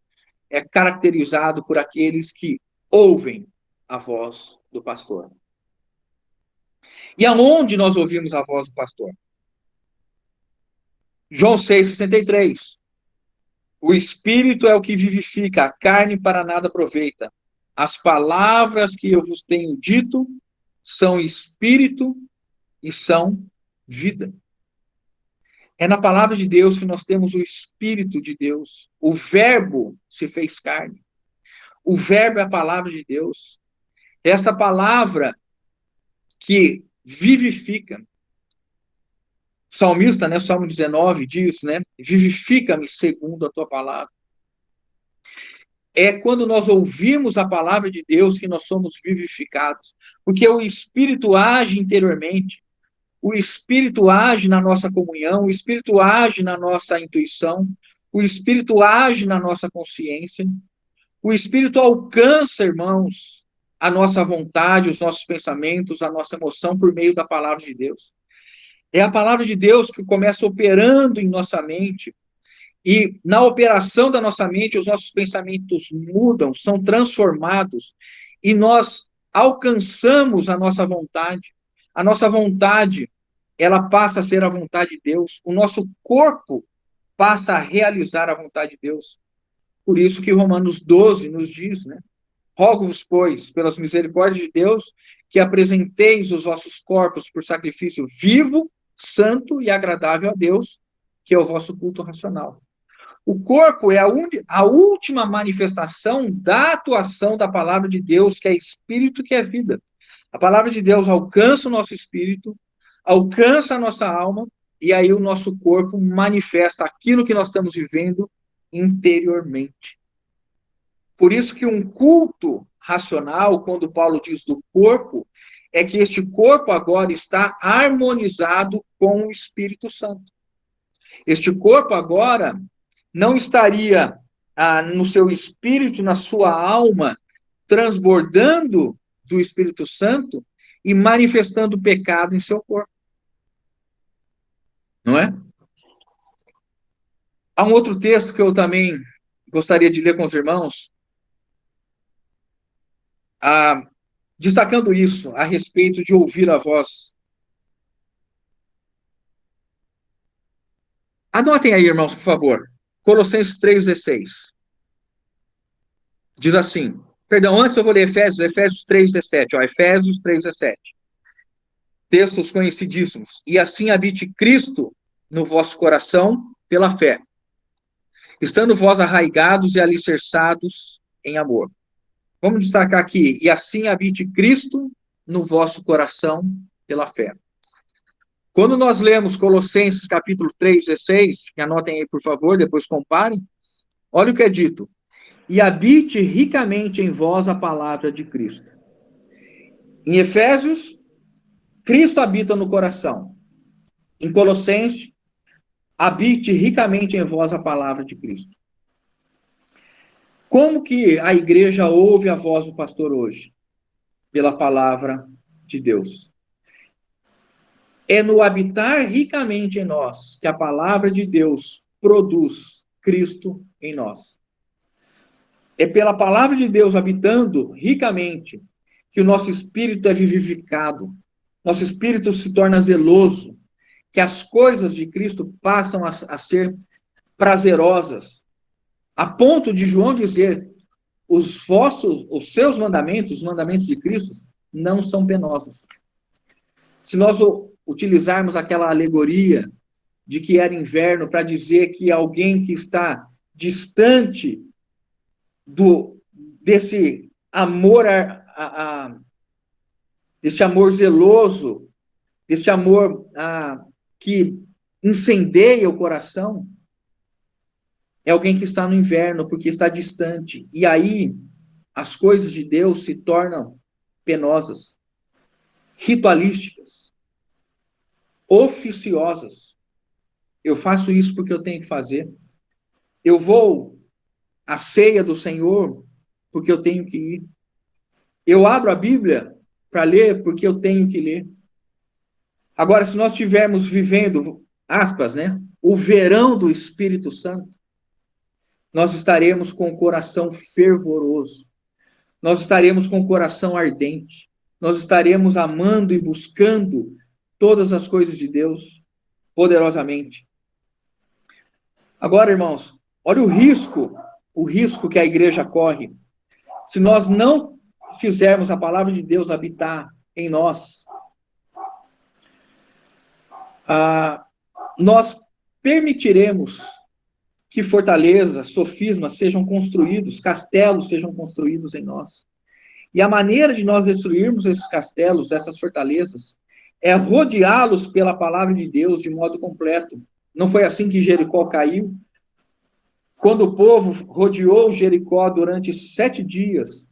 é caracterizado por aqueles que ouvem a voz do pastor. E aonde nós ouvimos a voz do pastor? João 6,63. O Espírito é o que vivifica, a carne para nada aproveita. As palavras que eu vos tenho dito são Espírito e são vida. É na palavra de Deus que nós temos o Espírito de Deus. O Verbo se fez carne. O Verbo é a palavra de Deus. Esta palavra que vivifica. O salmista, né, Salmo 19 diz, né, vivifica-me segundo a tua palavra. É quando nós ouvimos a palavra de Deus que nós somos vivificados. Porque o Espírito age interiormente. O Espírito age na nossa comunhão, o Espírito age na nossa intuição, o Espírito age na nossa consciência, o Espírito alcança, irmãos, a nossa vontade, os nossos pensamentos, a nossa emoção por meio da palavra de Deus. É a palavra de Deus que começa operando em nossa mente, e na operação da nossa mente, os nossos pensamentos mudam, são transformados, e nós alcançamos a nossa vontade. A nossa vontade, ela passa a ser a vontade de Deus. O nosso corpo passa a realizar a vontade de Deus. Por isso que Romanos 12 nos diz, né? Rogo-vos, pois, pelas misericórdias de Deus, que apresenteis os vossos corpos por sacrifício vivo, santo e agradável a Deus, que é o vosso culto racional. O corpo é a última manifestação da atuação da palavra de Deus, que é espírito, que é vida. A palavra de Deus alcança o nosso espírito, alcança a nossa alma, e aí o nosso corpo manifesta aquilo que nós estamos vivendo interiormente. Por isso que um culto racional, quando Paulo diz do corpo, é que este corpo agora está harmonizado com o Espírito Santo. Este corpo agora não estaria no seu espírito, na sua alma, transbordando do Espírito Santo e manifestando o pecado em seu corpo. Não é? Há um outro texto que eu também gostaria de ler com os irmãos, destacando isso a respeito de ouvir a voz. Anotem aí, irmãos, por favor. Colossenses 3,16. Diz assim, perdão, antes eu vou ler Efésios 3,17. Efésios 3,17. Textos conhecidíssimos. E assim habite Cristo no vosso coração pela fé, estando vós arraigados e alicerçados em amor. Vamos destacar aqui, e assim habite Cristo no vosso coração pela fé. Quando nós lemos Colossenses capítulo 3, 16, que anotem aí, por favor, depois comparem, olha o que é dito. E habite ricamente em vós a palavra de Cristo. Em Efésios, Cristo habita no coração. Em Colossenses, habite ricamente em vós a palavra de Cristo. Como que a igreja ouve a voz do pastor hoje? Pela palavra de Deus. É no habitar ricamente em nós que a palavra de Deus produz Cristo em nós. É pela palavra de Deus habitando ricamente que o nosso espírito é vivificado, nosso espírito se torna zeloso, que as coisas de Cristo passam a ser prazerosas, a ponto de João dizer, os seus mandamentos, os mandamentos de Cristo, não são penosos. Se nós utilizarmos aquela alegoria de que era inverno para dizer que alguém que está distante desse amor desse amor zeloso, desse amor que incendeia o coração, é alguém que está no inverno, porque está distante. E aí, as coisas de Deus se tornam penosas, ritualísticas, oficiosas. Eu faço isso porque eu tenho que fazer. Eu vou à ceia do Senhor porque eu tenho que ir. Eu abro a Bíblia para ler porque eu tenho que ler. Agora, se nós estivermos vivendo, aspas, né, o verão do Espírito Santo, nós estaremos com o coração fervoroso, nós estaremos com o coração ardente, nós estaremos amando e buscando todas as coisas de Deus poderosamente. Agora, irmãos, olha o risco que a igreja corre. Se nós não fizermos a palavra de Deus habitar em nós, nós permitiremos que fortalezas, sofismas sejam construídos, castelos sejam construídos em nós. E a maneira de nós destruirmos esses castelos, essas fortalezas, é rodeá-los pela palavra de Deus de modo completo. Não foi assim que Jericó caiu? Quando o povo rodeou Jericó durante 7 dias,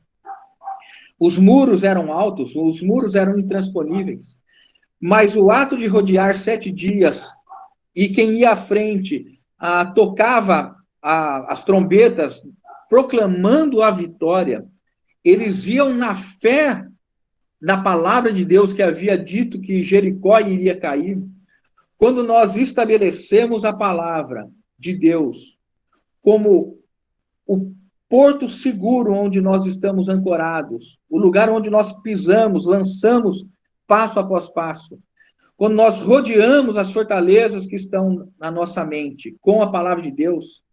os muros eram altos, os muros eram intransponíveis, mas o ato de rodear 7 dias, e quem ia à frente tocava as trombetas, proclamando a vitória, eles iam na fé na palavra de Deus que havia dito que Jericó iria cair. Quando nós estabelecemos a palavra de Deus como o porto seguro onde nós estamos ancorados, o lugar onde nós pisamos, lançamos passo após passo, quando nós rodeamos as fortalezas que estão na nossa mente com a palavra de Deus,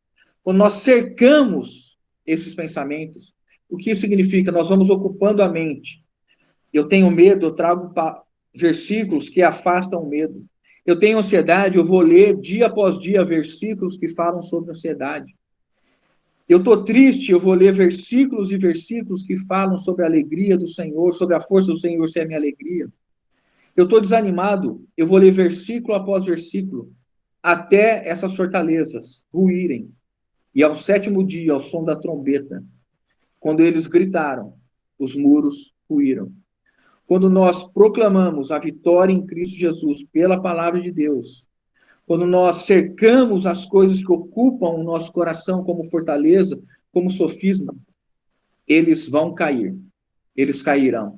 quando nós cercamos esses pensamentos, o que isso significa? Nós vamos ocupando a mente. Eu tenho medo, eu trago versículos que afastam o medo. Eu tenho ansiedade, eu vou ler dia após dia versículos que falam sobre ansiedade. Eu estou triste, eu vou ler versículos e versículos que falam sobre a alegria do Senhor, sobre a força do Senhor ser a minha alegria. Eu estou desanimado, eu vou ler versículo após versículo, até essas fortalezas ruírem. E ao 7º dia, ao som da trombeta, quando eles gritaram, os muros ruíram. Quando nós proclamamos a vitória em Cristo Jesus pela palavra de Deus, quando nós cercamos as coisas que ocupam o nosso coração como fortaleza, como sofisma, eles vão cair, eles cairão.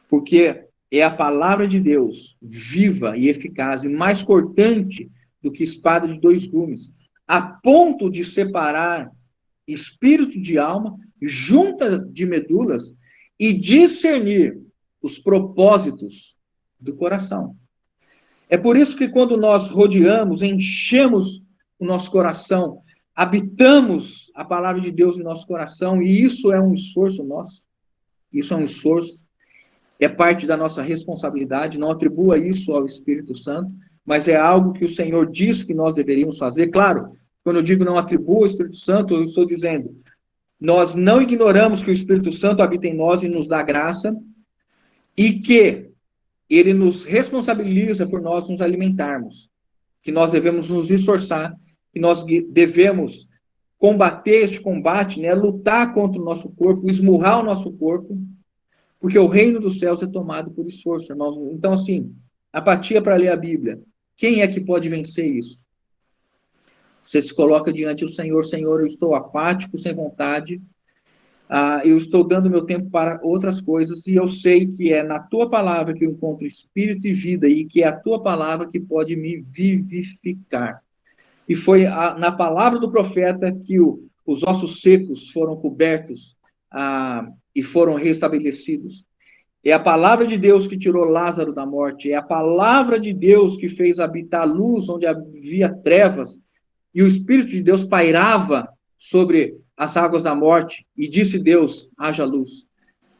Porque é a palavra de Deus, viva e eficaz, e mais cortante do que espada de 2 gumes, a ponto de separar espírito de alma, junta de medulas, e discernir os propósitos do coração. É por isso que quando nós rodeamos, enchemos o nosso coração, habitamos a palavra de Deus em nosso coração, e isso é um esforço nosso, isso é um esforço, é parte da nossa responsabilidade, não atribua isso ao Espírito Santo, mas é algo que o Senhor diz que nós deveríamos fazer. Claro, quando eu digo não atribua ao Espírito Santo, eu estou dizendo, nós não ignoramos que o Espírito Santo habita em nós e nos dá graça, e que ele nos responsabiliza por nós nos alimentarmos, que nós devemos nos esforçar, que nós devemos combater este combate, né, lutar contra o nosso corpo, esmurrar o nosso corpo, porque o reino dos céus é tomado por esforço, irmãos. Então, assim, apatia para ler a Bíblia. Quem é que pode vencer isso? Você se coloca diante do Senhor, Senhor, eu estou apático, sem vontade, eu estou dando meu tempo para outras coisas, e eu sei que é na tua palavra que eu encontro espírito e vida, e que é a tua palavra que pode me vivificar. E foi na palavra do profeta que os ossos secos foram cobertos e foram restabelecidos. É a palavra de Deus que tirou Lázaro da morte. É a palavra de Deus que fez habitar a luz onde havia trevas. E o Espírito de Deus pairava sobre as águas da morte. E disse Deus, haja luz.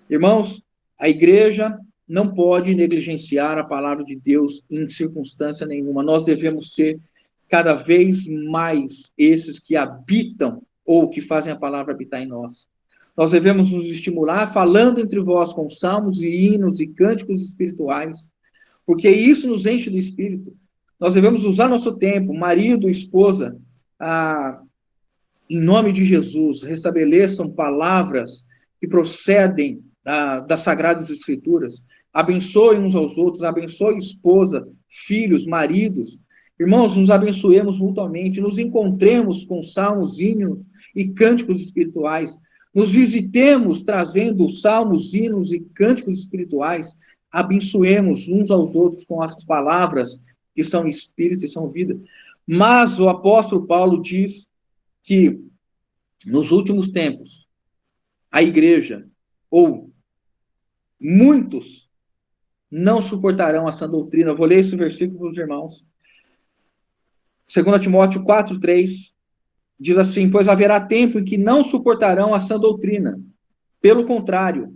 Irmãos, a igreja não pode negligenciar a palavra de Deus em circunstância nenhuma. Nós devemos ser cada vez mais esses que habitam ou que fazem a palavra habitar em nós. Nós devemos nos estimular falando entre vós com salmos e hinos e cânticos espirituais, porque isso nos enche do Espírito. Nós devemos usar nosso tempo, marido, esposa, em nome de Jesus, restabeleçam palavras que procedem das Sagradas Escrituras. Abençoem uns aos outros, abençoe esposa, filhos, maridos. Irmãos, nos abençoemos mutuamente, nos encontremos com salmos, hinos e cânticos espirituais. Nos visitemos trazendo salmos, hinos e cânticos espirituais. Abençoemos uns aos outros com as palavras que são espírito e são vida. Mas o apóstolo Paulo diz que nos últimos tempos a igreja, ou muitos, não suportarão essa doutrina. Eu vou ler esse versículo para os irmãos. 2 Timóteo 4:3 diz assim: pois haverá tempo em que não suportarão a sã doutrina. Pelo contrário,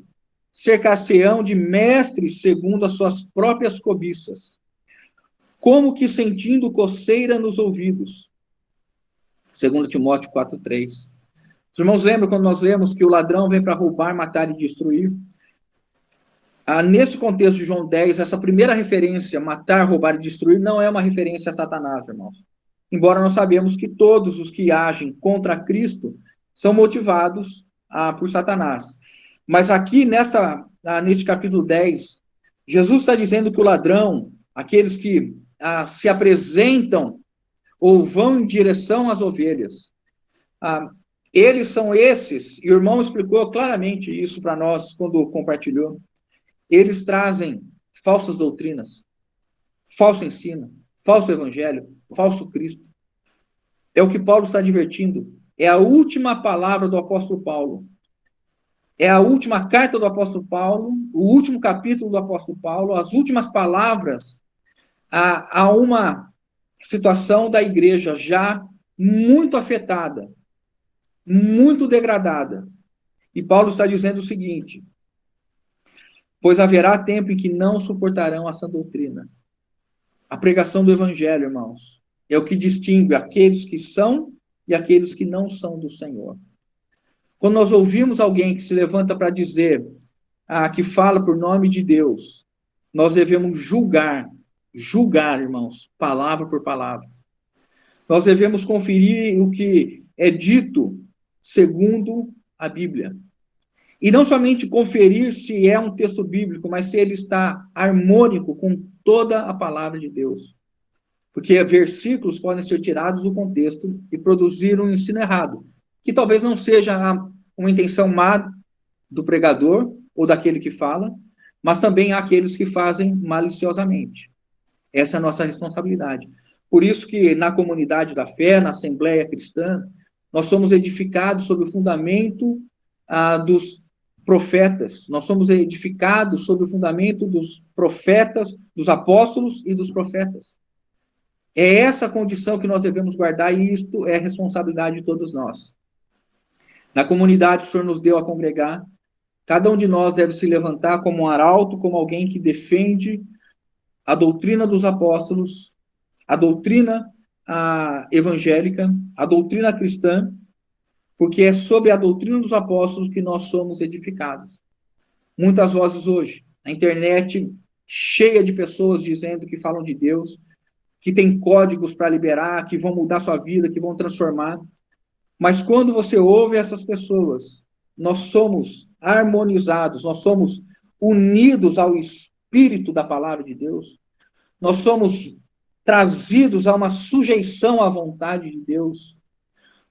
cercar-se-ão de mestres segundo as suas próprias cobiças, como que sentindo coceira nos ouvidos. 2 Timóteo 4:3. Os irmãos lembram quando nós lemos que o ladrão vem para roubar, matar e destruir? Nesse contexto de João 10, essa primeira referência, matar, roubar e destruir, não é uma referência a Satanás, irmãos. Embora nós sabemos que todos os que agem contra Cristo são motivados por Satanás. Mas aqui, neste capítulo 10, Jesus está dizendo que o ladrão, aqueles que se apresentam ou vão em direção às ovelhas, eles são esses, e o irmão explicou claramente isso para nós quando compartilhou. Eles trazem falsas doutrinas, falso ensino, falso evangelho, falso Cristo. É o que Paulo está advertindo. É a última palavra do apóstolo Paulo. É a última carta do apóstolo Paulo, o último capítulo do apóstolo Paulo, as últimas palavras a uma situação da igreja já muito afetada, muito degradada. E Paulo está dizendo o seguinte: pois haverá tempo em que não suportarão essa doutrina. A pregação do evangelho, irmãos, é o que distingue aqueles que são e aqueles que não são do Senhor. Quando nós ouvimos alguém que se levanta para dizer que fala por nome de Deus, nós devemos julgar, irmãos, palavra por palavra. Nós devemos conferir o que é dito segundo a Bíblia. E não somente conferir se é um texto bíblico, mas se ele está harmônico com toda a palavra de Deus. Porque versículos podem ser tirados do contexto e produzir um ensino errado, que talvez não seja uma intenção má do pregador ou daquele que fala, mas também há aqueles que fazem maliciosamente. Essa é a nossa responsabilidade. Por isso que na comunidade da fé, na Assembleia Cristã, nós somos edificados sobre o fundamento dos profetas. Nós somos edificados sobre o fundamento dos profetas, dos apóstolos e dos profetas. É essa condição que nós devemos guardar, e isto é responsabilidade de todos nós. Na comunidade que o Senhor nos deu a congregar, cada um de nós deve se levantar como um arauto, como alguém que defende a doutrina dos apóstolos, a doutrina evangélica, a doutrina cristã, porque é sob a doutrina dos apóstolos que nós somos edificados. Muitas vozes hoje, a internet cheia de pessoas dizendo que falam de Deus, que tem códigos para liberar, que vão mudar sua vida, que vão transformar. Mas quando você ouve essas pessoas, nós somos harmonizados, nós somos unidos ao espírito da palavra de Deus, nós somos trazidos a uma sujeição à vontade de Deus,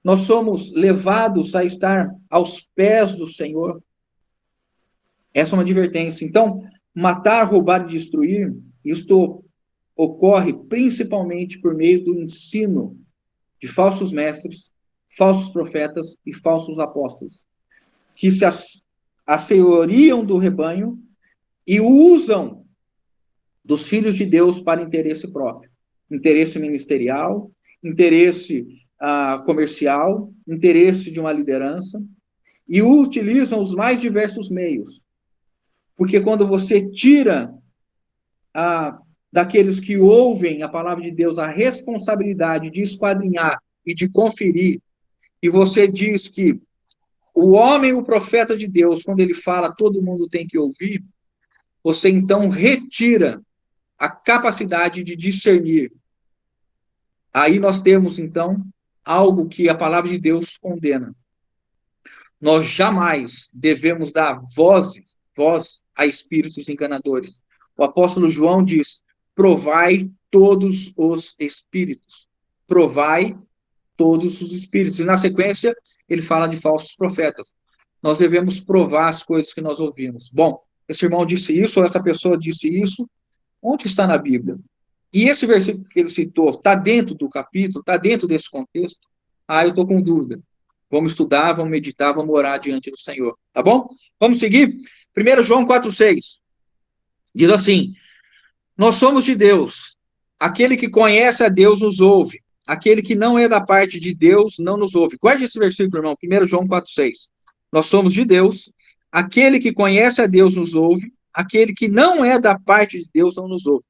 nós somos levados a estar aos pés do Senhor. Essa é uma advertência. Então, matar, roubar e destruir, isto ocorre principalmente por meio do ensino de falsos mestres, falsos profetas e falsos apóstolos, que se asseioriam do rebanho e usam dos filhos de Deus para interesse próprio, interesse ministerial, interesse comercial, interesse de uma liderança, e utilizam os mais diversos meios. Porque quando você tira daqueles que ouvem a palavra de Deus a responsabilidade de esquadrinhar e de conferir, e você diz que o homem, o profeta de Deus, quando ele fala, todo mundo tem que ouvir, você então retira a capacidade de discernir. Aí nós temos, então, algo que a palavra de Deus condena. Nós jamais devemos dar voz a espíritos enganadores. O apóstolo João diz: provai todos os espíritos. Provai todos os espíritos. E na sequência, ele fala de falsos profetas. Nós devemos provar as coisas que nós ouvimos. Bom, esse irmão disse isso, ou essa pessoa disse isso. Onde está na Bíblia? E esse versículo que ele citou, está dentro do capítulo, está dentro desse contexto? Eu estou com dúvida. Vamos estudar, vamos meditar, vamos orar diante do Senhor. Tá bom? Vamos seguir? 1 João 4,6. Diz assim: nós somos de Deus. Aquele que conhece a Deus nos ouve. Aquele que não é da parte de Deus não nos ouve. Guarde esse versículo, irmão. 1 João 4,6. Nós somos de Deus. Aquele que conhece a Deus nos ouve. Aquele que não é da parte de Deus não nos ouve.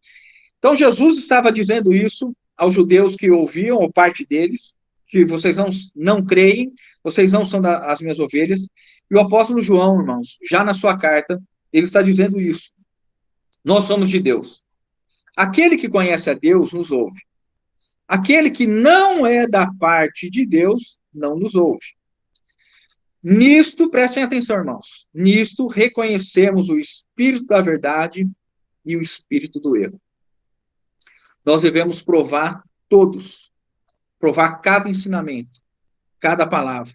Então, Jesus estava dizendo isso aos judeus que ouviam, ou parte deles, que vocês não creem, vocês não são as minhas ovelhas. E o apóstolo João, irmãos, já na sua carta, ele está dizendo isso. Nós somos de Deus. Aquele que conhece a Deus nos ouve. Aquele que não é da parte de Deus não nos ouve. Nisto, prestem atenção, irmãos, nisto reconhecemos o espírito da verdade e o espírito do erro. Nós devemos provar todos, provar cada ensinamento, cada palavra.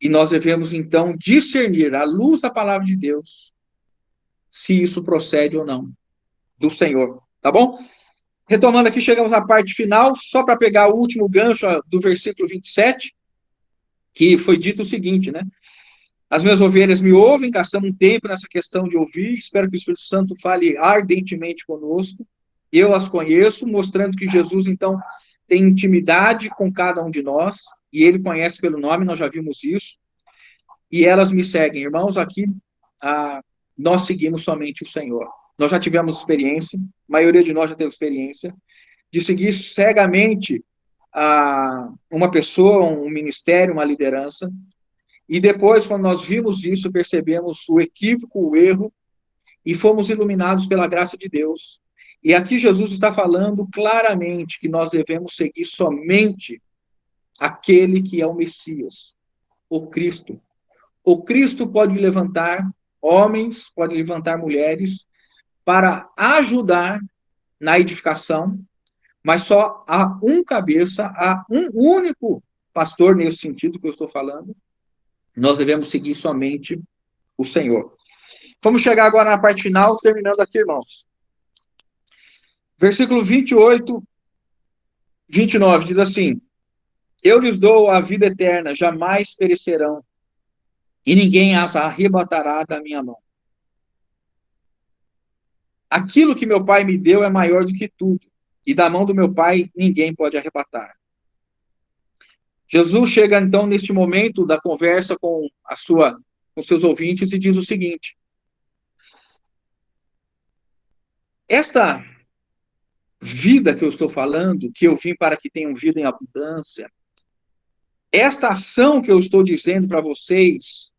E nós devemos, então, discernir, à luz da palavra de Deus, se isso procede ou não do Senhor. Tá bom? Retomando aqui, chegamos na parte final, só para pegar o último gancho do versículo 27, que foi dito o seguinte, né? As minhas ovelhas me ouvem, gastamos um tempo nessa questão de ouvir, espero que o Espírito Santo fale ardentemente conosco. Eu as conheço, mostrando que Jesus, então, tem intimidade com cada um de nós, e ele conhece pelo nome, nós já vimos isso, e elas me seguem. Irmãos, aqui nós seguimos somente o Senhor. Nós já tivemos experiência, a maioria de nós já teve experiência, de seguir cegamente uma pessoa, um ministério, uma liderança, e depois, quando nós vimos isso, percebemos o equívoco, o erro, e fomos iluminados pela graça de Deus. E aqui Jesus está falando claramente que nós devemos seguir somente aquele que é o Messias, o Cristo. O Cristo pode levantar homens, pode levantar mulheres para ajudar na edificação, mas só há um cabeça, há um único pastor nesse sentido que eu estou falando. Nós devemos seguir somente o Senhor. Vamos chegar agora na parte final, terminando aqui, irmãos. Versículo 28, 29, diz assim: eu lhes dou a vida eterna, jamais perecerão, e ninguém as arrebatará da minha mão. Aquilo que meu Pai me deu é maior do que tudo, e da mão do meu Pai ninguém pode arrebatar. Jesus chega então neste momento da conversa com seus ouvintes e diz o seguinte: esta vida que eu estou falando, que eu vim para que tenham vida em abundância, esta ação que eu estou dizendo para vocês,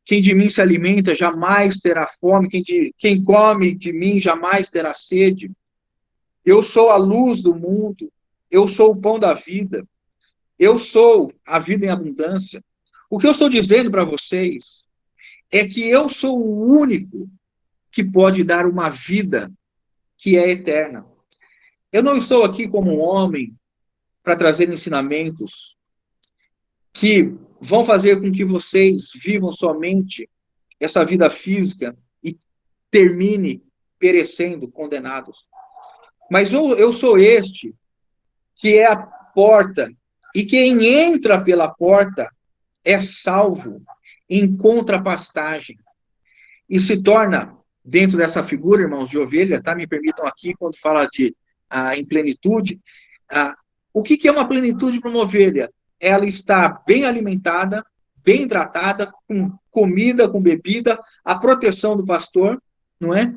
quem de mim se alimenta jamais terá fome, quem come de mim jamais terá sede. Eu sou a luz do mundo, eu sou o pão da vida, eu sou a vida em abundância. O que eu estou dizendo para vocês é que eu sou o único que pode dar uma vida que é eterna. Eu não estou aqui como um homem para trazer ensinamentos que vão fazer com que vocês vivam somente essa vida física e termine perecendo, condenados. Mas eu sou este que é a porta, e quem entra pela porta é salvo, encontra pastagem e se torna, dentro dessa figura, irmãos, de ovelha, tá? Me permitam aqui, quando fala de em plenitude, o que é uma plenitude para uma ovelha? Ela está bem alimentada, bem hidratada, com comida, com bebida, a proteção do pastor, não é?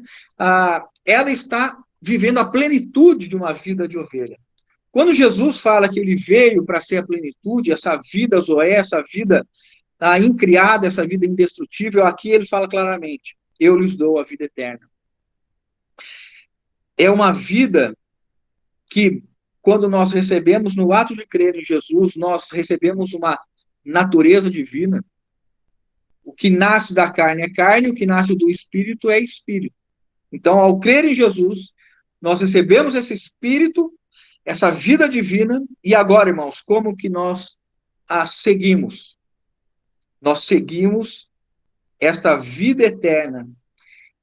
Ela está vivendo a plenitude de uma vida de ovelha. Quando Jesus fala que ele veio para ser a plenitude, essa vida zoé, essa vida incriada, essa vida indestrutível, aqui ele fala claramente: eu lhes dou a vida eterna. É uma vida que, quando nós recebemos, no ato de crer em Jesus, nós recebemos uma natureza divina. O que nasce da carne é carne, o que nasce do espírito é espírito. Então, ao crer em Jesus, nós recebemos esse espírito, essa vida divina, e agora, irmãos, como que nós a seguimos? Nós seguimos esta vida eterna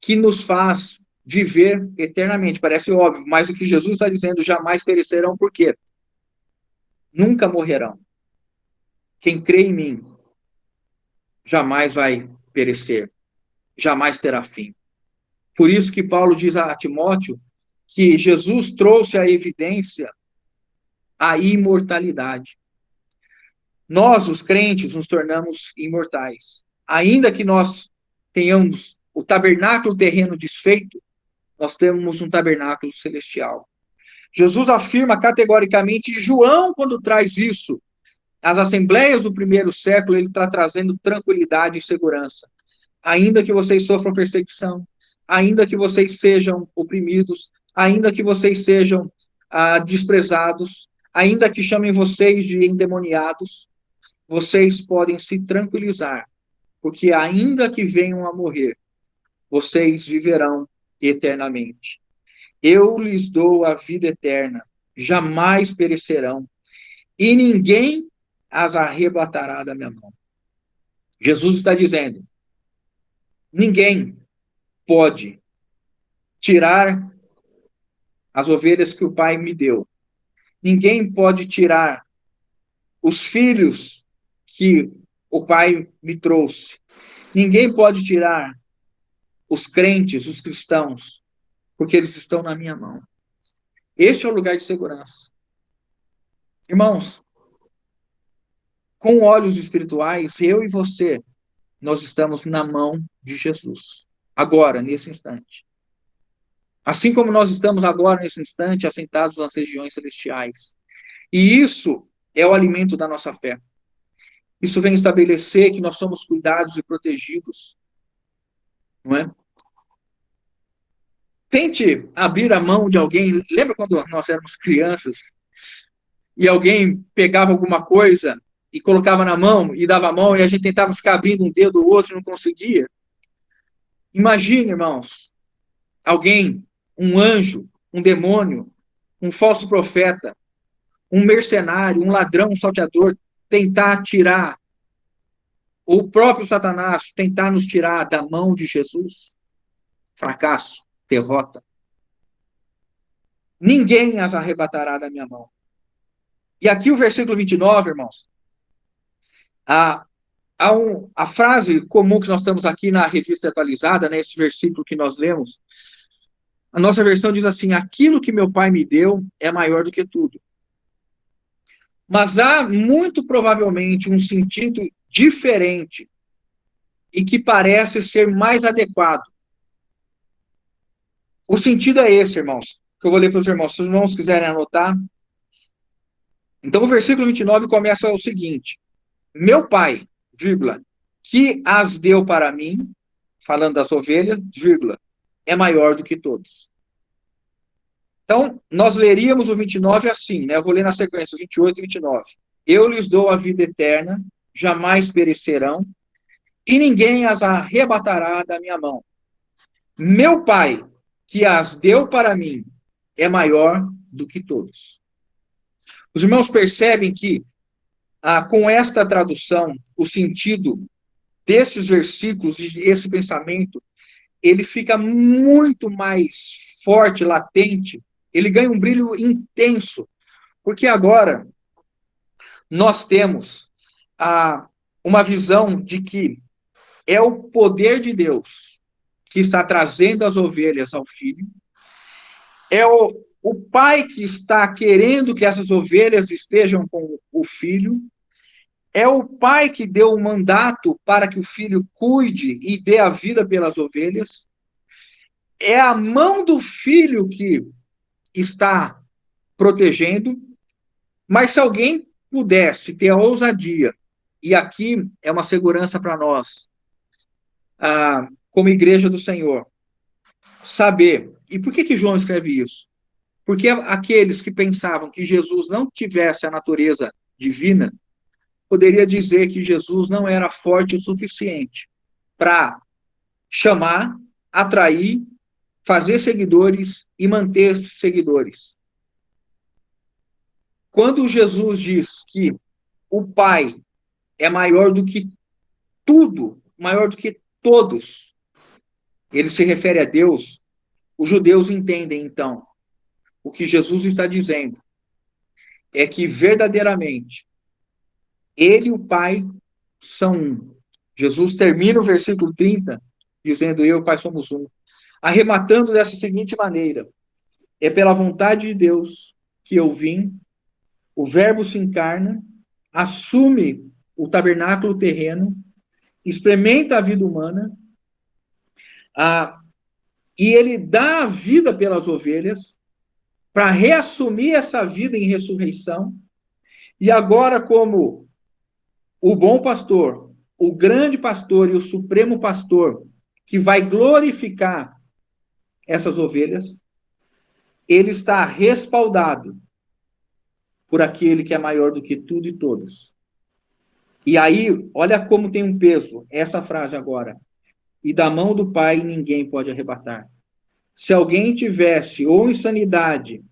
que nos faz viver eternamente. Parece óbvio, mas o que Jesus está dizendo, jamais perecerão, por quê? Nunca morrerão. Quem crê em mim jamais vai perecer, jamais terá fim. Por isso que Paulo diz a Timóteo que Jesus trouxe a evidência a imortalidade. Nós, os crentes, nos tornamos imortais. Ainda que nós tenhamos o tabernáculo terreno desfeito, nós temos um tabernáculo celestial. Jesus afirma categoricamente, e João, quando traz isso, as assembleias do primeiro século, ele está trazendo tranquilidade e segurança. Ainda que vocês sofram perseguição, ainda que vocês sejam oprimidos, ainda que vocês sejam desprezados, ainda que chamem vocês de endemoniados, vocês podem se tranquilizar, porque ainda que venham a morrer, vocês viverão eternamente. Eu lhes dou a vida eterna, jamais perecerão, e ninguém as arrebatará da minha mão. Jesus está dizendo: ninguém pode tirar as ovelhas que o Pai me deu. Ninguém pode tirar os filhos que o Pai me trouxe. Ninguém pode tirar os crentes, os cristãos, porque eles estão na minha mão. Este é o lugar de segurança. Irmãos, com olhos espirituais, eu e você, nós estamos na mão de Jesus. Agora, nesse instante. Assim como nós estamos agora, nesse instante, assentados nas regiões celestiais. E isso é o alimento da nossa fé. Isso vem estabelecer que nós somos cuidados e protegidos. Não é? Tente abrir a mão de alguém. Lembra quando nós éramos crianças e alguém pegava alguma coisa e colocava na mão e dava a mão e a gente tentava ficar abrindo um dedo ou outro e não conseguia? Imagine, irmãos, alguém, um anjo, um demônio, um falso profeta, um mercenário, um ladrão, um salteador, tentar tirar, o próprio Satanás tentar nos tirar da mão de Jesus. Fracasso, derrota. Ninguém as arrebatará da minha mão. E aqui o versículo 29, irmãos, a frase comum que nós temos aqui na revista atualizada, né, esse versículo que nós lemos, a nossa versão diz assim: aquilo que meu pai me deu é maior do que tudo. Mas há muito provavelmente um sentido diferente e que parece ser mais adequado. O sentido é esse, irmãos, que eu vou ler para os irmãos. Se os irmãos quiserem anotar. Então, o versículo 29 começa o seguinte: meu pai, vírgula, que as deu para mim, falando das ovelhas, vírgula, é maior do que todos. Então, nós leríamos o 29 assim, né? Eu vou ler na sequência, 28 e 29. Eu lhes dou a vida eterna, jamais perecerão, e ninguém as arrebatará da minha mão. Meu Pai, que as deu para mim, é maior do que todos. Os irmãos percebem que, com esta tradução, o sentido desses versículos e esse pensamento, ele fica muito mais forte, latente, ele ganha um brilho intenso, porque agora nós temos uma visão de que é o poder de Deus que está trazendo as ovelhas ao filho, é o pai que está querendo que essas ovelhas estejam com o filho, é o pai que deu o mandato para que o filho cuide e dê a vida pelas ovelhas, é a mão do filho que está protegendo, mas se alguém pudesse ter a ousadia, e aqui é uma segurança para nós, como igreja do Senhor, saber, e por que João escreve isso? Porque aqueles que pensavam que Jesus não tivesse a natureza divina, poderia dizer que Jesus não era forte o suficiente para chamar, atrair, fazer seguidores e manter seguidores. Quando Jesus diz que o Pai é maior do que tudo, maior do que todos, ele se refere a Deus, os judeus entendem, então, o que Jesus está dizendo é que verdadeiramente ele e o Pai são um. Jesus termina o versículo 30 dizendo: eu e o Pai somos um. Arrematando dessa seguinte maneira: é pela vontade de Deus que eu vim, o Verbo se encarna, assume o tabernáculo terreno, experimenta a vida humana, e ele dá a vida pelas ovelhas, para reassumir essa vida em ressurreição, e agora, como o bom pastor, o grande pastor e o supremo pastor, que vai glorificar essas ovelhas, ele está respaldado por aquele que é maior do que tudo e todos. E aí, olha como tem um peso essa frase agora. E da mão do Pai ninguém pode arrebatar. Se alguém tivesse ou insanidade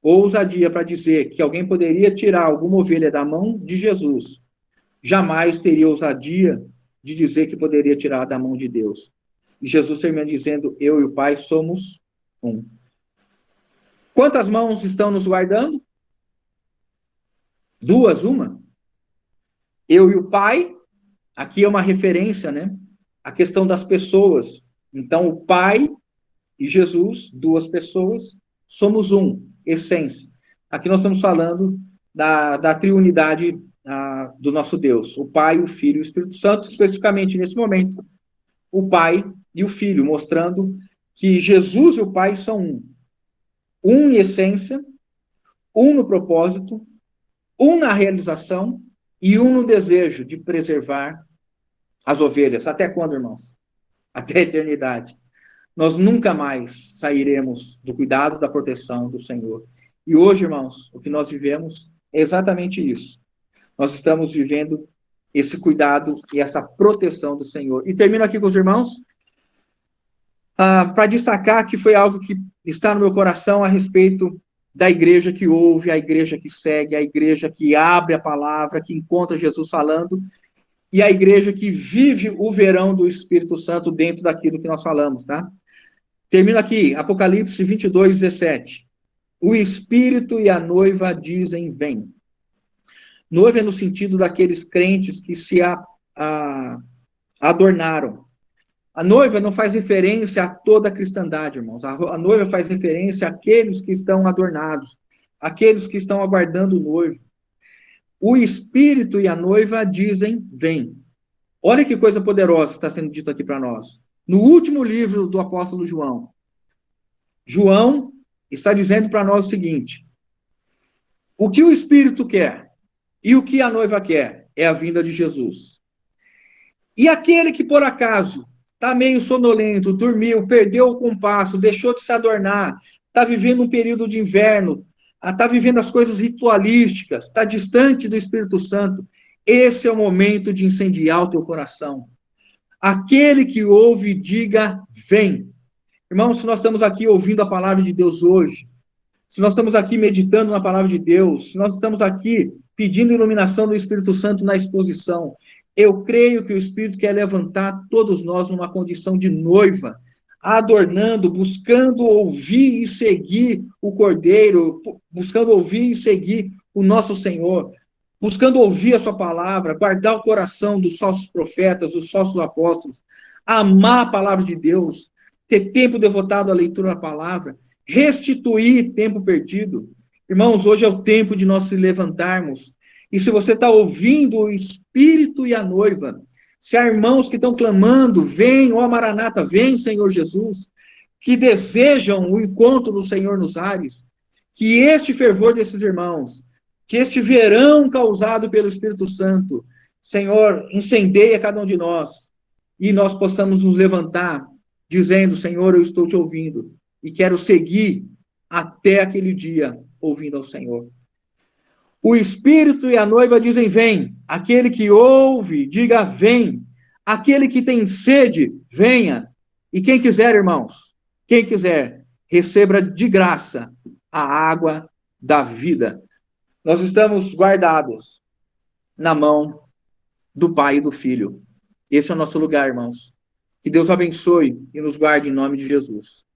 ou ousadia para dizer que alguém poderia tirar alguma ovelha da mão de Jesus, jamais teria ousadia de dizer que poderia tirar da mão de Deus. E Jesus termina dizendo: eu e o Pai somos um. Quantas mãos estão nos guardando? Duas, uma? Eu e o Pai, aqui é uma referência, né? A questão das pessoas. Então, o Pai e Jesus, duas pessoas, somos um, essência. Aqui nós estamos falando da triunidade do nosso Deus, o Pai, o Filho e o Espírito Santo, especificamente nesse momento, o Pai e o Filho, mostrando que Jesus e o Pai são um. Um em essência, um no propósito, um na realização e um no desejo de preservar as ovelhas. Até quando, irmãos? Até a eternidade. Nós nunca mais sairemos do cuidado, da proteção do Senhor. E hoje, irmãos, o que nós vivemos é exatamente isso. Nós estamos vivendo esse cuidado e essa proteção do Senhor. E termino aqui com os irmãos, para destacar que foi algo que está no meu coração a respeito da igreja que ouve, a igreja que segue, a igreja que abre a palavra, que encontra Jesus falando, e a igreja que vive o verão do Espírito Santo dentro daquilo que nós falamos, tá? Termino aqui, Apocalipse 22, 17. O Espírito e a noiva dizem: vem. Noiva é no sentido daqueles crentes que se adornaram. A noiva não faz referência a toda a cristandade, irmãos. A noiva faz referência àqueles que estão adornados, aqueles que estão aguardando o noivo. O Espírito e a noiva dizem: vem. Olha que coisa poderosa está sendo dito aqui para nós. No último livro do apóstolo João, João está dizendo para nós o seguinte: o que o Espírito quer e o que a noiva quer é a vinda de Jesus. E aquele que, por acaso, está meio sonolento, dormiu, perdeu o compasso, deixou de se adornar, está vivendo um período de inverno, está vivendo as coisas ritualísticas, está distante do Espírito Santo, esse é o momento de incendiar o teu coração. Aquele que ouve, diga, vem. Irmãos, se nós estamos aqui ouvindo a palavra de Deus hoje, se nós estamos aqui meditando na palavra de Deus, se nós estamos aqui pedindo iluminação do Espírito Santo na exposição, eu creio que o Espírito quer levantar todos nós numa condição de noiva, adornando, buscando ouvir e seguir o Cordeiro, buscando ouvir e seguir o nosso Senhor, buscando ouvir a sua palavra, guardar o coração dos falsos profetas, dos falsos apóstolos, amar a palavra de Deus, ter tempo devotado à leitura da palavra, restituir tempo perdido. Irmãos, hoje é o tempo de nós se levantarmos. E se você está ouvindo o Espírito e a noiva, se há irmãos que estão clamando, vem, ó Maranata, vem, Senhor Jesus, que desejam o encontro do Senhor nos ares, que este fervor desses irmãos, que este verão causado pelo Espírito Santo, Senhor, incendeia cada um de nós, e nós possamos nos levantar, dizendo, Senhor, eu estou te ouvindo, e quero seguir até aquele dia, ouvindo ao Senhor. O Espírito e a noiva dizem, vem. Aquele que ouve, diga, vem. Aquele que tem sede, venha. E quem quiser, irmãos, quem quiser, receba de graça a água da vida. Nós estamos guardados na mão do Pai e do Filho. Esse é o nosso lugar, irmãos. Que Deus abençoe e nos guarde em nome de Jesus.